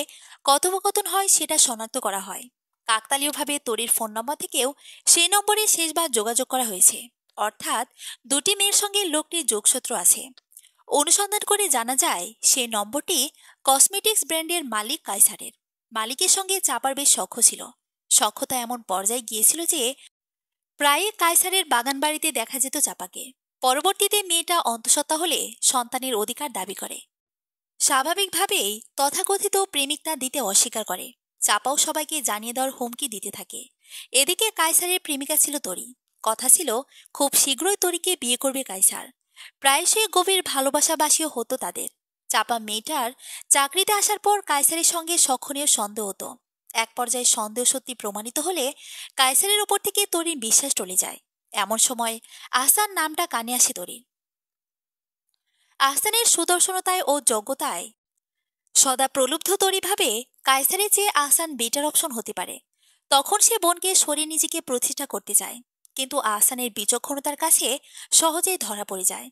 কথোপকথন হয় সেটা শনাক্ত করা হয়। কাকতালীয়ভাবে তরির ফোন নম্বর থেকেও সেই নম্বরে শেষবার যোগাযোগ করা হয়েছে। অর্থাৎ দুটি মেয়ের সঙ্গে লোকটির যোগসূত্র আছে। অনুসন্ধান করে জানা যায় সেই নম্বরটি কসমেটিক্স ব্র্যান্ডের মালিক কায়সারের। মালিকের সঙ্গে চাপার বেশ সখ্য ছিল। সখ্যতা এমন পর্যায়ে গিয়েছিল যে প্রায়ই কায়সারের বাগান বাড়িতে দেখা যেত চাপাকে। পরবর্তীতে মেয়েটা অন্তঃসত্ত্বা হলে সন্তানের অধিকার দাবি করে। স্বাভাবিকভাবেই তথাকথিত প্রেমিক তা দিতে অস্বীকার করে। চাপাও সবাইকে জানিয়ে দেওয়ার হুমকি দিতে থাকে। এদিকে কায়সারের প্রেমিকা ছিল তরি। কথা ছিল খুব শীঘ্রই তরিকে বিয়ে করবে কায়সার। প্রায়শই গভীর ভালোবাসাবাসীও হতো তাদের। চাপা মেয়েটার চাকরিতে আসার পর কায়সারের সঙ্গে সক্ষণীয় সন্দেহ হতো। এক পর্যায়ে সন্দেহ সত্যি প্রমাণিত হলে কায়সারের ওপর থেকে তরির বিশ্বাস টলে যায়। এমন সময় আহসান নামটা কানে আসে তরির। আহসানের সুদর্শনতায় ও যোগ্যতায় সদা প্রলুব্ধ তরি ভাবে কায়সারের চেয়ে আহসান বেটার অপশন হতে পারে। তখন সে বোনকে সরিয়ে নিজেকে প্রতিষ্ঠা করতে চায়। কিন্তু আহসানের বিচক্ষণতার কাছে সহজেই ধরা পড়ে যায়।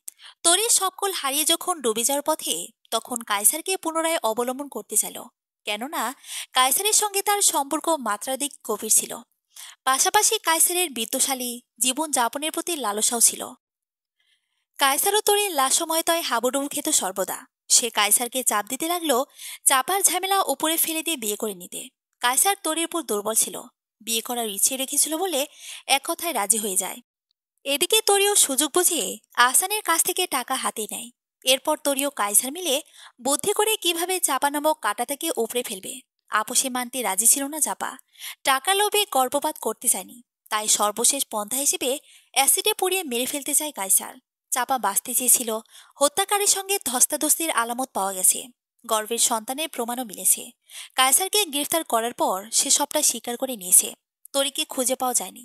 তরির সকল হারিয়ে যখন ডুবে যাওয়ার পথে, তখন কায়সারকে পুনরায় অবলম্বন করতে চাইল। কেননা কায়সারের সঙ্গে তার সম্পর্ক মাত্রাধিক গভীর ছিল। পাশাপাশি কায়সারের বিত্তশালী জীবন যাপনের প্রতি লালসাও ছিল। কায়সারও তরির লাশময়তায় হাবুডুবু খেত সর্বদা। সে কায়সারকে চাপ দিতে লাগলো চাপার ঝামেলা উপরে ফেলে দিয়ে বিয়ে করে নিতে। কায়সার তরির উপর দুর্বল ছিল, বিয়ে করার ইচ্ছে রেখেছিল বলে এক কথায় রাজি হয়ে যায়। এদিকে তরিও সুযোগ বুঝে আহসানের কাছ থেকে টাকা হাতে নেয়। এরপর তরিও কাইসার মিলে বুদ্ধি করে কিভাবে চাপা নামক কাঁটাটাকে উপড়ে ফেলবে। আপোষে মানতে রাজি ছিল না চাপা। টাকা লোভে গর্ভপাত করতে চায়নি, তাই সর্বশেষ পন্থা হিসেবে অ্যাসিডে পুড়িয়ে মেরে ফেলতে চায় কাইসার। চাপা বাঁচতে চেয়েছিল। হত্যাকারীর সঙ্গে ধস্তাধস্তির আলামত পাওয়া গেছে, গর্ভের সন্তানের প্রমাণও মিলেছে। কায়সারকে গ্রেফতার করার পর সে সবটা স্বীকার করে নিয়েছে। তরিকে খুঁজে পাওয়া যায়নি।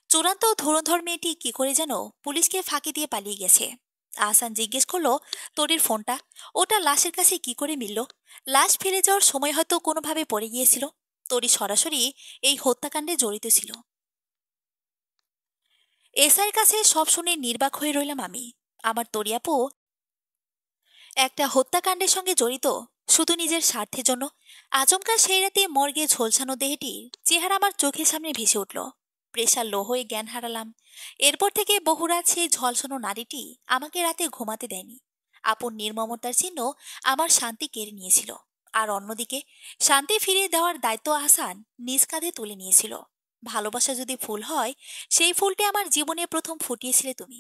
চূড়ান্ত ধুরন্ধর মেয়েটি কি করে যেন পুলিশকে ফাঁকি দিয়ে পালিয়ে গেছে। আহসান জিজ্ঞেস করলো, তরির ফোনটা, ওটা লাশের কাছে কি করে মিলল? লাশ ফেলে যাওয়ার সময় হয়তো কোনোভাবে পড়ে গিয়েছিল। তরি সরাসরি এই হত্যাকাণ্ডে জড়িত ছিল। এসআইয়ের কাছে সব শুনে নির্বাক হয়ে রইলাম আমি। আমার তরিয়াপু একটা হত্যাকাণ্ডের সঙ্গে জড়িত শুধু নিজের স্বার্থের জন্য? আচমকা সেই রাতে মর্গে ঝলসানো দেহটির চেহারা আমার চোখের সামনে ভেসে উঠল। প্রেশার লো হয়ে জ্ঞান হারালাম। এরপর থেকে বহুরাত সেই ঝলসানো নারীটি আমাকে রাতে ঘুমাতে দেয়নি। আপন নির্মমতার চিহ্ন আমার শান্তি কেড়ে নিয়েছিল। আর অন্যদিকে শান্তি ফিরিয়ে দেওয়ার দায়িত্ব আহসান নিজ কাঁধে তুলে নিয়েছিল। ভালোবাসা যদি ফুল হয়, সেই ফুলটি আমার জীবনে প্রথম ফুটিয়েছিলে তুমি।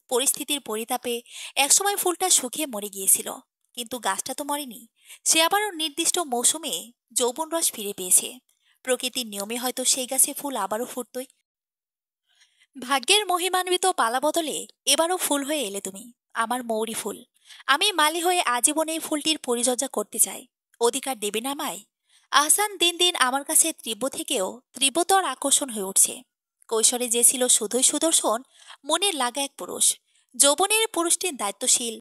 পরিস্থিতির পরিতাপে একসময় ফুলটা শুকিয়ে মরে গিয়েছিল, কিন্তু গাছটা তো মরেনি। সে আবারও নির্দিষ্ট মৌসুমে যৌবন রস ফিরে পেয়েছে। প্রকৃতির নিয়মে হয়তো সেই গাছে ফুল আবারও ফুটতই। ভাগ্যের মহিমান্বিত পালা বদলে এবারও ফুল হয়ে এলে তুমি, আমার মৌরি ফুল। আমি মালি হয়ে আজীবন এই ফুলটির পরিচর্যা করতে চাই। অধিকার দেবে না আমায়? আহসান দিন দিন আমার কাছে তীব্র থেকেও তীব্রতর আকর্ষণ হয়ে উঠছে। কৈশোরে যে ছিল শুধুই সুদর্শন, মনের লাগা এক পুরুষ, যৌবনের পুরুষটির দায়িত্বশীল,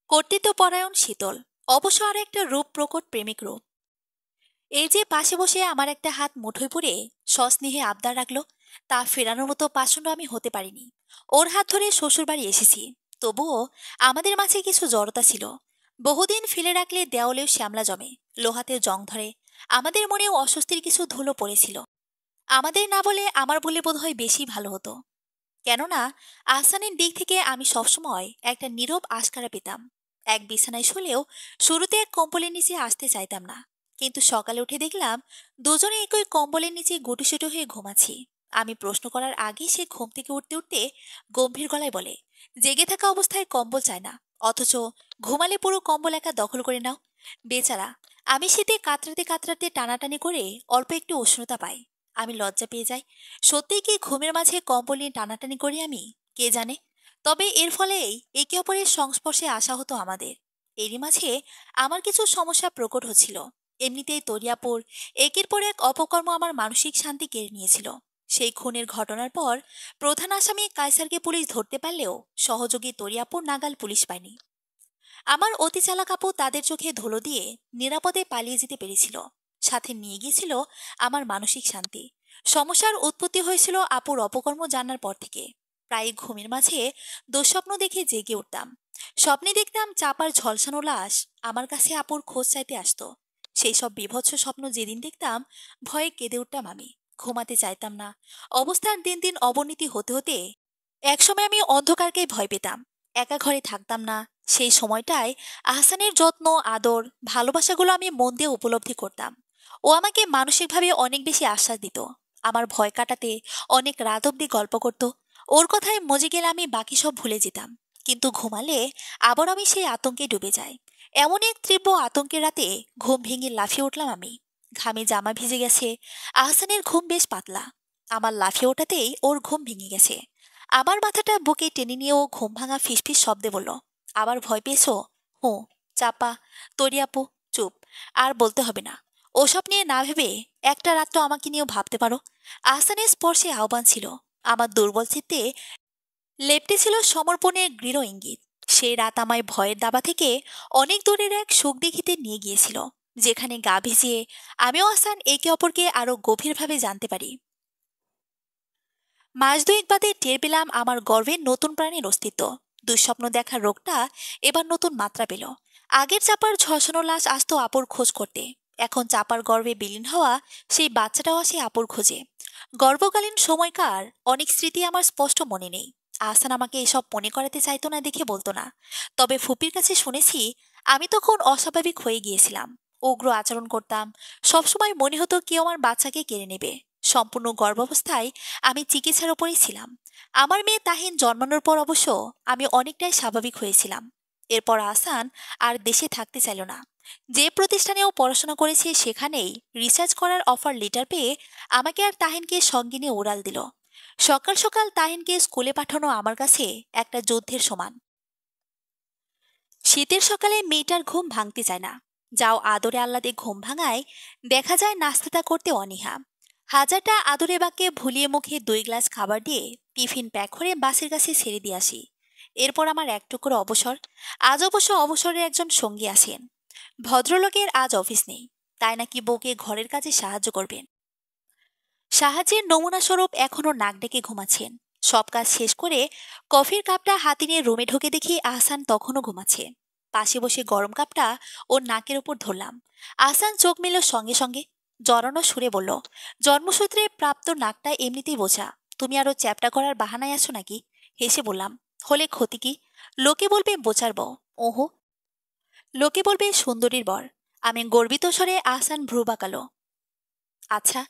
কর্তৃত্বপরায়ণ, শীতল, অবশ্য আর একটা রূপ প্রকট প্রেমিক রূপ। এই যে পাশে বসে আমার একটা হাত মুঠোয় পড়ে সস্নেহে আবদার রাখলো, তা ফেরানোর মতো পাষণ্ড আমি হতে পারিনি। ওর হাত ধরে শ্বশুরবাড়ি এসেছি, তবুও আমাদের মাঝে কিছু জড়তা ছিল। বহুদিন ফেলে রাখলে দেওয়ালেও শ্যামলা জমে, লোহাতেও জং ধরে। আমাদের মনেও অস্বস্তির কিছু ধুলো পড়েছিল। আমাদের না বলে আমার বলে বোধহয় বেশি ভালো হতো। কেননা আহসানের দিক থেকে আমি সবসময় একটা নীরব আশকারা পেতাম। এক বিছানায় শুলেও শুরুতে এক কম্বলের নিচে আসতে চাইতাম না, কিন্তু সকালে উঠে দেখলাম দুজনে একই কম্বলের নিচে গুটিসুটি হয়ে ঘুমাচ্ছি। আমি প্রশ্ন করার আগে সে ঘুম থেকে উঠতে উঠতে গম্ভীর গলায় বলে, জেগে থাকা অবস্থায় কম্বল চায় না, অথচ ঘুমালে পুরো কম্বল একা দখল করে নাও। বেচারা, আমি শীতে কাতরাতে কাতরাতে টানাটানি করে অল্প একটু উষ্ণতা পাই। আমি লজ্জা পেয়ে যাই। সত্যিই কি ঘুমের মাঝে কম্বল নিয়ে টানাটানি করি আমি? কে জানে। তবে এর ফলেই একে অপরের সংস্পর্শে আসা হতো আমাদের। এরই মাঝে আমার কিছু সমস্যা প্রকট হচ্ছিল। এমনিতেই তরিয়াপুর একের পর এক অপকর্ম আমার মানসিক শান্তি কেড়ে নিয়েছিল। সেই খুনের ঘটনার পর প্রধান আসামি কায়সারকে পুলিশ ধরতে পারলেও সহযোগী তরিয়াপুর নাগাল পুলিশ পায়নি। আমার অতি চালাক আপু তাদের চোখে ধুলো দিয়ে নিরাপদে পালিয়ে যেতে পেরেছিল। সাথে নিয়ে গিয়েছিল আমার মানসিক শান্তি। সমস্যার উৎপত্তি হয়েছিল আপুর অপকর্ম জানার পর থেকে। প্রায় ঘুমের মাঝে দুঃস্বপ্ন দেখে জেগে উঠতাম। স্বপ্নে দেখতাম চাপার ঝলসানো লাশ আমার কাছে আপুর খোঁজ চাইতে আসতো। সেই সব বিভৎস স্বপ্ন যেদিন দেখতাম, ভয়ে কেঁদে উঠতাম আমি। ঘুমাতে চাইতাম না। অবস্থার দিন দিন অবনতি হতে হতে একসময় আমি অন্ধকারকে ভয় পেতাম। একা ঘরে থাকতাম না। সেই সময়টায় আহসানের যত্ন, আদর, ভালোবাসাগুলো আমি মন দিয়ে উপলব্ধি করতাম। ও আমাকে মানসিকভাবে অনেক বেশি আশ্বাস দিত। আমার ভয় কাটাতে অনেক রাত অব্দি গল্প করত। ওর কথায় মজে গেলে আমি বাকি সব ভুলে যেতাম। কিন্তু ঘুমালে আবার আমি সেই আতঙ্কে ডুবে যাই। এমন এক তীব্র আতঙ্কের রাতে ঘুম ভেঙে লাফিয়ে উঠলাম আমি। ঘামে জামা ভিজে গেছে। আহসানের ঘুম বেশ পাতলা। আমার লাফিয়ে ওঠাতেই ওর ঘুম ভেঙে গেছে। আবার মাথাটা বুকে টেনে নিয়ে ও ঘুম ভাঙা ফিসফিস শব্দে বলল, আবার ভয় পেয়েছো? হুঁ। চাপা, তরিয়াপু, চুপ। আর বলতে হবে না। ওসব নিয়ে না ভেবে একটা রাত তো আমাকে নিয়েও ভাবতে পারো। আহসানের স্পর্শে আহ্বান ছিল। আমার দুর্বল চিত্তে লেপ্টে ছিল সমর্পণের দৃঢ় ইঙ্গিত। সেই রাত আমায় ভয়ের দাবা থেকে অনেক দূরের এক সুখ দেখিতে নিয়ে গিয়েছিল, যেখানে গা ভিজিয়ে আমিও আহসান একে অপরকে আরো গভীরভাবে জানতে পারি। মাস দুয়েক বাদে টের পেলাম আমার গর্ভের নতুন প্রাণের অস্তিত্ব। দুঃস্বপ্ন দেখার রোগটা এবার নতুন মাত্রা পেল। আগের চাপার ঝলসানো লাশ আসতো আপুর খোঁজ করতে। এখন চাপার গর্ভে বিলীন হওয়া সেই বাচ্চাটাও আসে আপুর খোঁজে। গর্ভকালীন সময়কার অনেক স্মৃতি আমার স্পষ্ট মনে নেই। আহসান আমাকে এসব মনে করাতে চাইতো না দেখে বলতো না। তবে ফুপির কাছে শুনেছি আমি তখন অস্বাভাবিক হয়ে গিয়েছিলাম। উগ্র আচরণ করতাম। সবসময় মনে হতো কেউ আমার বাচ্চাকে কেড়ে নেবে। সম্পূর্ণ গর্ভাবস্থায় আমি চিকিৎসার ওপরেই ছিলাম। আমার মেয়ে তাহিন জন্মানোর পর অবশ্য আমি অনেকটাই স্বাভাবিক হয়েছিলাম। এরপর আহসান আর দেশে থাকতে চাইল না। যে প্রতিষ্ঠানে ও পড়াশোনা করেছে সেখানেই রিসার্চ করার অফার লেটার পেয়ে আমাকে আর তাহিনকে সঙ্গে নিয়ে উড়াল দিল। সকাল সকাল তাহিনকে স্কুলে পাঠানো আমার কাছে একটা যুদ্ধের সমান। শীতের সকালে মেয়েটার ঘুম ভাঙতে চায় না। যাও আদরে আহ্লাদে ঘুম ভাঙায় দেখা যায় নাস্তাটা করতে অনীহা। হাজারটা আদরে বাক্যে ভুলিয়ে মুখে 2 গ্লাস খাবার দিয়ে টিফিন প্যাক করে বাসের কাছে ছেড়ে দিয়ে আসি। এরপর আমার এক টুকরো অবসর। আজ অবশ্য অবসরের একজন সঙ্গী আছেন। ভদ্রলোকের আজ অফিস নেই, তাই নাকি বউকে ঘরের কাজে সাহায্য করবেন। সাহায্যের নমুনা স্বরূপ এখনো নাক ডেকে ঘুমাচ্ছেন। সব কাজ শেষ করে কফির কাপটা হাতে নিয়ে রুমে ঢুকে দেখি আহসান তখনও ঘুমাচ্ছে। পাশে বসে গরম কাপটা ওর নাকের উপর ধরলাম। আহসান চোখ মেলল সঙ্গে সঙ্গে। জড়ানো সুরে বলল, জন্মসূত্রে প্রাপ্ত নাকটা এমনিতেই বোঝা, তুমি আরো চ্যাপটা করার বাহানায় আছো নাকি? হেসে বললাম, হলে ক্ষতি কি? লোকে বলবে বোচার বউ। ওহো, লোকে বলবে সুন্দরীর বর। আমি গর্বিত স্বরে আহসান ভ্রু বাঁকালো। আচ্ছা,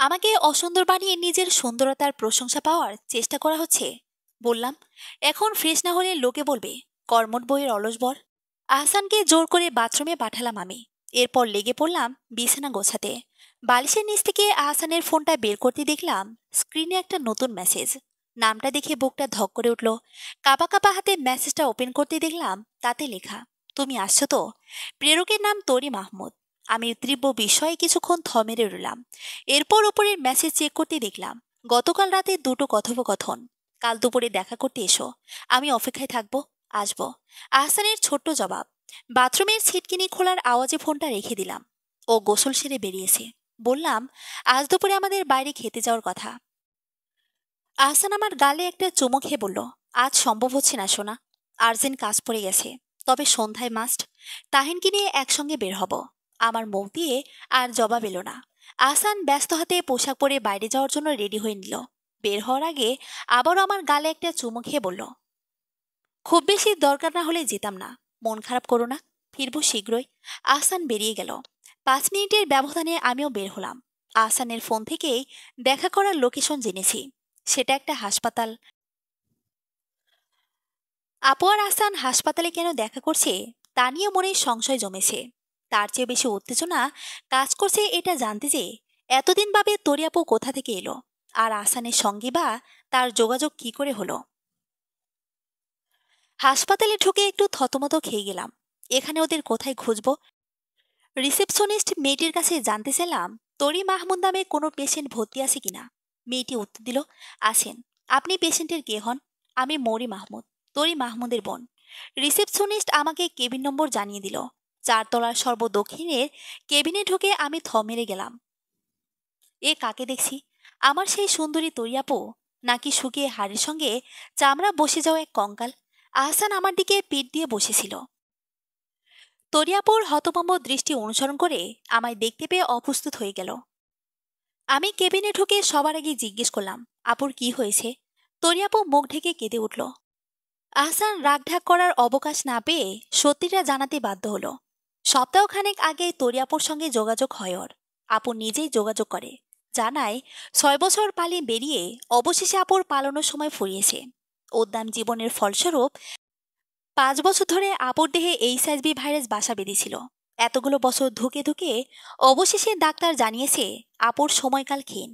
আমাকে অসুন্দর বানিয়ে নিজের সুন্দরতার প্রশংসা পাওয়ার চেষ্টা করা হচ্ছে। বললাম, এখন ফ্রেশ না হলে লোকে বলবে কর্মট বইয়ের অলস বর। আহসানকে জোর করে বাথরুমে পাঠালাম আমি। এরপর লেগে পড়লাম বিছানা গোছাতে। বালিশের নিচ থেকে আহসানের ফোনটা বের করতে দেখলাম স্ক্রিনে একটা নতুন মেসেজ। নামটা দেখে বুকটা ধক করে উঠল। কাঁপা কাঁপা হাতে মেসেজটা ওপেন করতে দেখলাম তাতে লেখা, তুমি আসছো তো? প্রেরকের নাম তরি মাহমুদ। আমি তীব্র বিস্ময়ে কিছুক্ষণ থমেরে রইলাম। এরপর উপরের মেসেজ চেক করতে দেখলাম গতকাল রাতে দুটো কথোপকথন। কাল দুপুরে দেখা করতে এসো, আমি অপেক্ষায় থাকবো, আসবো। আহসানের ছোট্ট জবাব। বাথরুমের ছিটকিনি খোলার আওয়াজে ফোনটা রেখে দিলাম। ও গোসল সেরে বেরিয়েছে। বললাম, আজ দুপুরে আমাদের বাইরে খেতে যাওয়ার কথা। আহসান আমার গালে একটা চুমু খেয়ে বলল, আজ সম্ভব হচ্ছে না সোনা, আর্জেন্ট কাজ পড়ে গেছে, তবে সন্ধ্যায় মাস্ট। তাহিনকে নিয়ে একসঙ্গে বের হব। আমার মুখ দিয়ে আর জবাব এলো না। আহসান ব্যস্ত হাতে পোশাক পরে বাইরে যাওয়ার জন্য রেডি হয়ে নিল। বের হওয়ার আগে আবারও আমার গালে একটা চুমু খেয়ে বলল, খুব বেশি দরকার না হলে যেতাম না, মন খারাপ করো না, ফিরবো শীঘ্রই। আহসান বেরিয়ে গেল। 5 মিনিটের ব্যবধানে আমিও বের হলাম। আহসানের ফোন থেকেই দেখা করার লোকেশন জেনেছি। সেটা একটা হাসপাতাল। আপু আর আহসান হাসপাতালে কেন দেখা করছে তা নিয়ে মনে সংশয় জমেছে। তার চেয়ে বেশি উত্তেজনা কাজ করছে এটা জানতে যে এতদিন ভাবে তরি আপু কোথা থেকে এলো, আর আহসানের সঙ্গী বা তার যোগাযোগ কি করে হলো। হাসপাতালে ঢুকে একটু থতমত খেয়ে গেলাম। এখানে ওদের কোথায় খুঁজবো? রিসেপশনিস্ট মেয়েটির কাছে জানতে চাইলাম তরি মাহমুদ নামে কোনো পেশেন্ট ভর্তি আছে কিনা। মেয়েটি উত্তর দিল, আছেন। আপনি পেশেন্টের কে হন? আমি মৌরি মাহমুদ, তরি মাহমুদের বোন। রিসেপশনিস্ট আমাকে কেবিন নম্বর জানিয়ে দিল। 4 তলার সর্বদক্ষিণের কেবিনে ঢুকে আমি থ মেরে গেলাম। এ কাকে দেখছি? আমার সেই সুন্দরী তরি আপু, নাকি শুকিয়ে হাড়ের সঙ্গে চামড়া বসে যাওয়া এক কঙ্কাল? আহসান আমার দিকে পিঠ দিয়ে বসেছিল। তরিয়াপুর হতভম্ব দৃষ্টি অনুসরণ করে আমায় দেখতে পেয়ে অপ্রস্তুত হয়ে গেল। আমি কেবিনে ঢুকে সবার আগে জিজ্ঞেস করলাম, আপুর কি হয়েছে? তরিয়াপু মুখ ঢেকে কেঁদে উঠল। আহসান রাগঢাক করার অবকাশ না পেয়ে সত্যিটা জানাতে বাধ্য হলো। সপ্তাহখানেক আগে তরিয়াপুর সঙ্গে যোগাযোগ হয় ওর। আপু নিজেই যোগাযোগ করে, জানায় 6 বছর পালিয়ে বেরিয়ে অবশেষে আপুর পালানোর সময় ফুরিয়েছে। উদ্দাম জীবনের ফলস্বরূপ 5 বছর ধরে আপুর দেহে এইচআইভি ভাইরাস বাসা বেঁধেছিল। এতগুলো বছর ধুকে ধুকে অবশেষে ডাক্তার জানিয়েছে আপুর সময়কাল ক্ষীণ।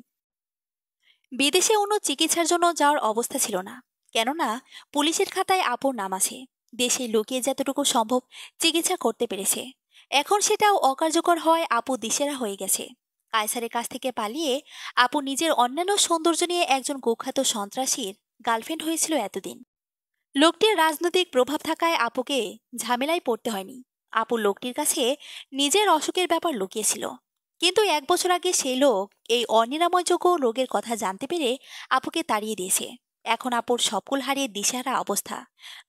বিদেশে অন্য চিকিৎসার জন্য যাওয়ার অবস্থা ছিল না, কেননা পুলিশের খাতায় আপুর নাম আছে। দেশে লুকিয়ে যতটুকু সম্ভব চিকিৎসা করতে পেরেছে। এখন সেটাও অকার্যকর হওয়ায় আপু দিশেরা হয়ে গেছে। কায়সারের কাছ থেকে পালিয়ে আপু নিজের অন্যান্য সৌন্দর্য নিয়ে একজন কুখ্যাত সন্ত্রাসীর গার্লফ্রেন্ড হয়েছিল এতদিন। লোকটির রাজনৈতিক প্রভাব থাকায় আপুকে ঝামেলায় পড়তে হয়নি। আপু লোকটির কাছে নিজের অসুখের ব্যাপার লুকিয়েছিল, কিন্তু 1 বছর আগে সেই লোক এই অনিরাময়যোগ্য রোগের কথা জানতে পেরে আপুকে তাড়িয়ে দিয়েছে। এখন আপুর সবকুল হারিয়ে দিশেহারা অবস্থা।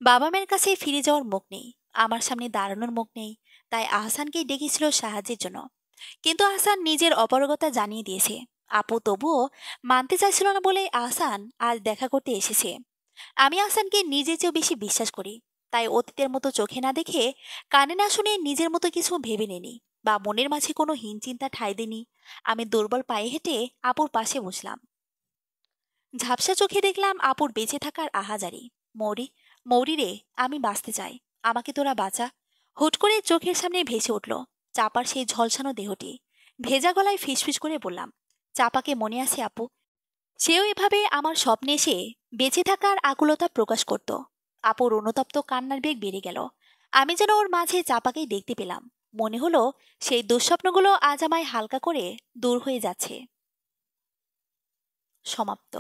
বাবা মায়ের কাছে ফিরে যাওয়ার মুখ নেই, আমার সামনে দাঁড়ানোর মুখ নেই। তাই আহসানকেই ডেকেছিল সাহায্যের জন্য। কিন্তু আহসান নিজের অপারগতা জানিয়ে দিয়েছে। আপু তবুও মানতে চাইছিল না বলে আহসান আজ দেখা করতে এসেছে। আমি আহসানকে নিজের চেয়েও বেশি বিশ্বাস করি, তাই অতীতের মতো চোখে না দেখে কানে না শুনে নিজের মতো কিছু ভেবে নেনি বা মনের মাঝে কোনো হীন চিন্তা ঠাঁই দিনি। আমি দুর্বল পায়ে হেঁটে আপুর পাশে বসলাম। ঝাপসা চোখে দেখলাম আপুর বেঁচে থাকার আহাজারি। মৌরি, মৌরি রে, আমি বাঁচতে চাই, আমাকে তোরা বাঁচা। হুট করে চোখের সামনে ভেসে উঠল চাপার সেই ঝলসানো দেহটি। ভেজা গলায় ফিসফিস করে বললাম, চাপাকে মনে আছে আপু? সেও এভাবে আমার স্বপ্নে এসে বেঁচে থাকার আকুলতা প্রকাশ করত। আপুর অনুতপ্ত কান্নার বেগ বেড়ে গেল। আমি যেন ওর মাঝে চাপাকেই দেখতে পেলাম। মনে হলো সেই দুঃস্বপ্নগুলো আজ আমায় হালকা করে দূর হয়ে যাচ্ছে। সমাপ্ত।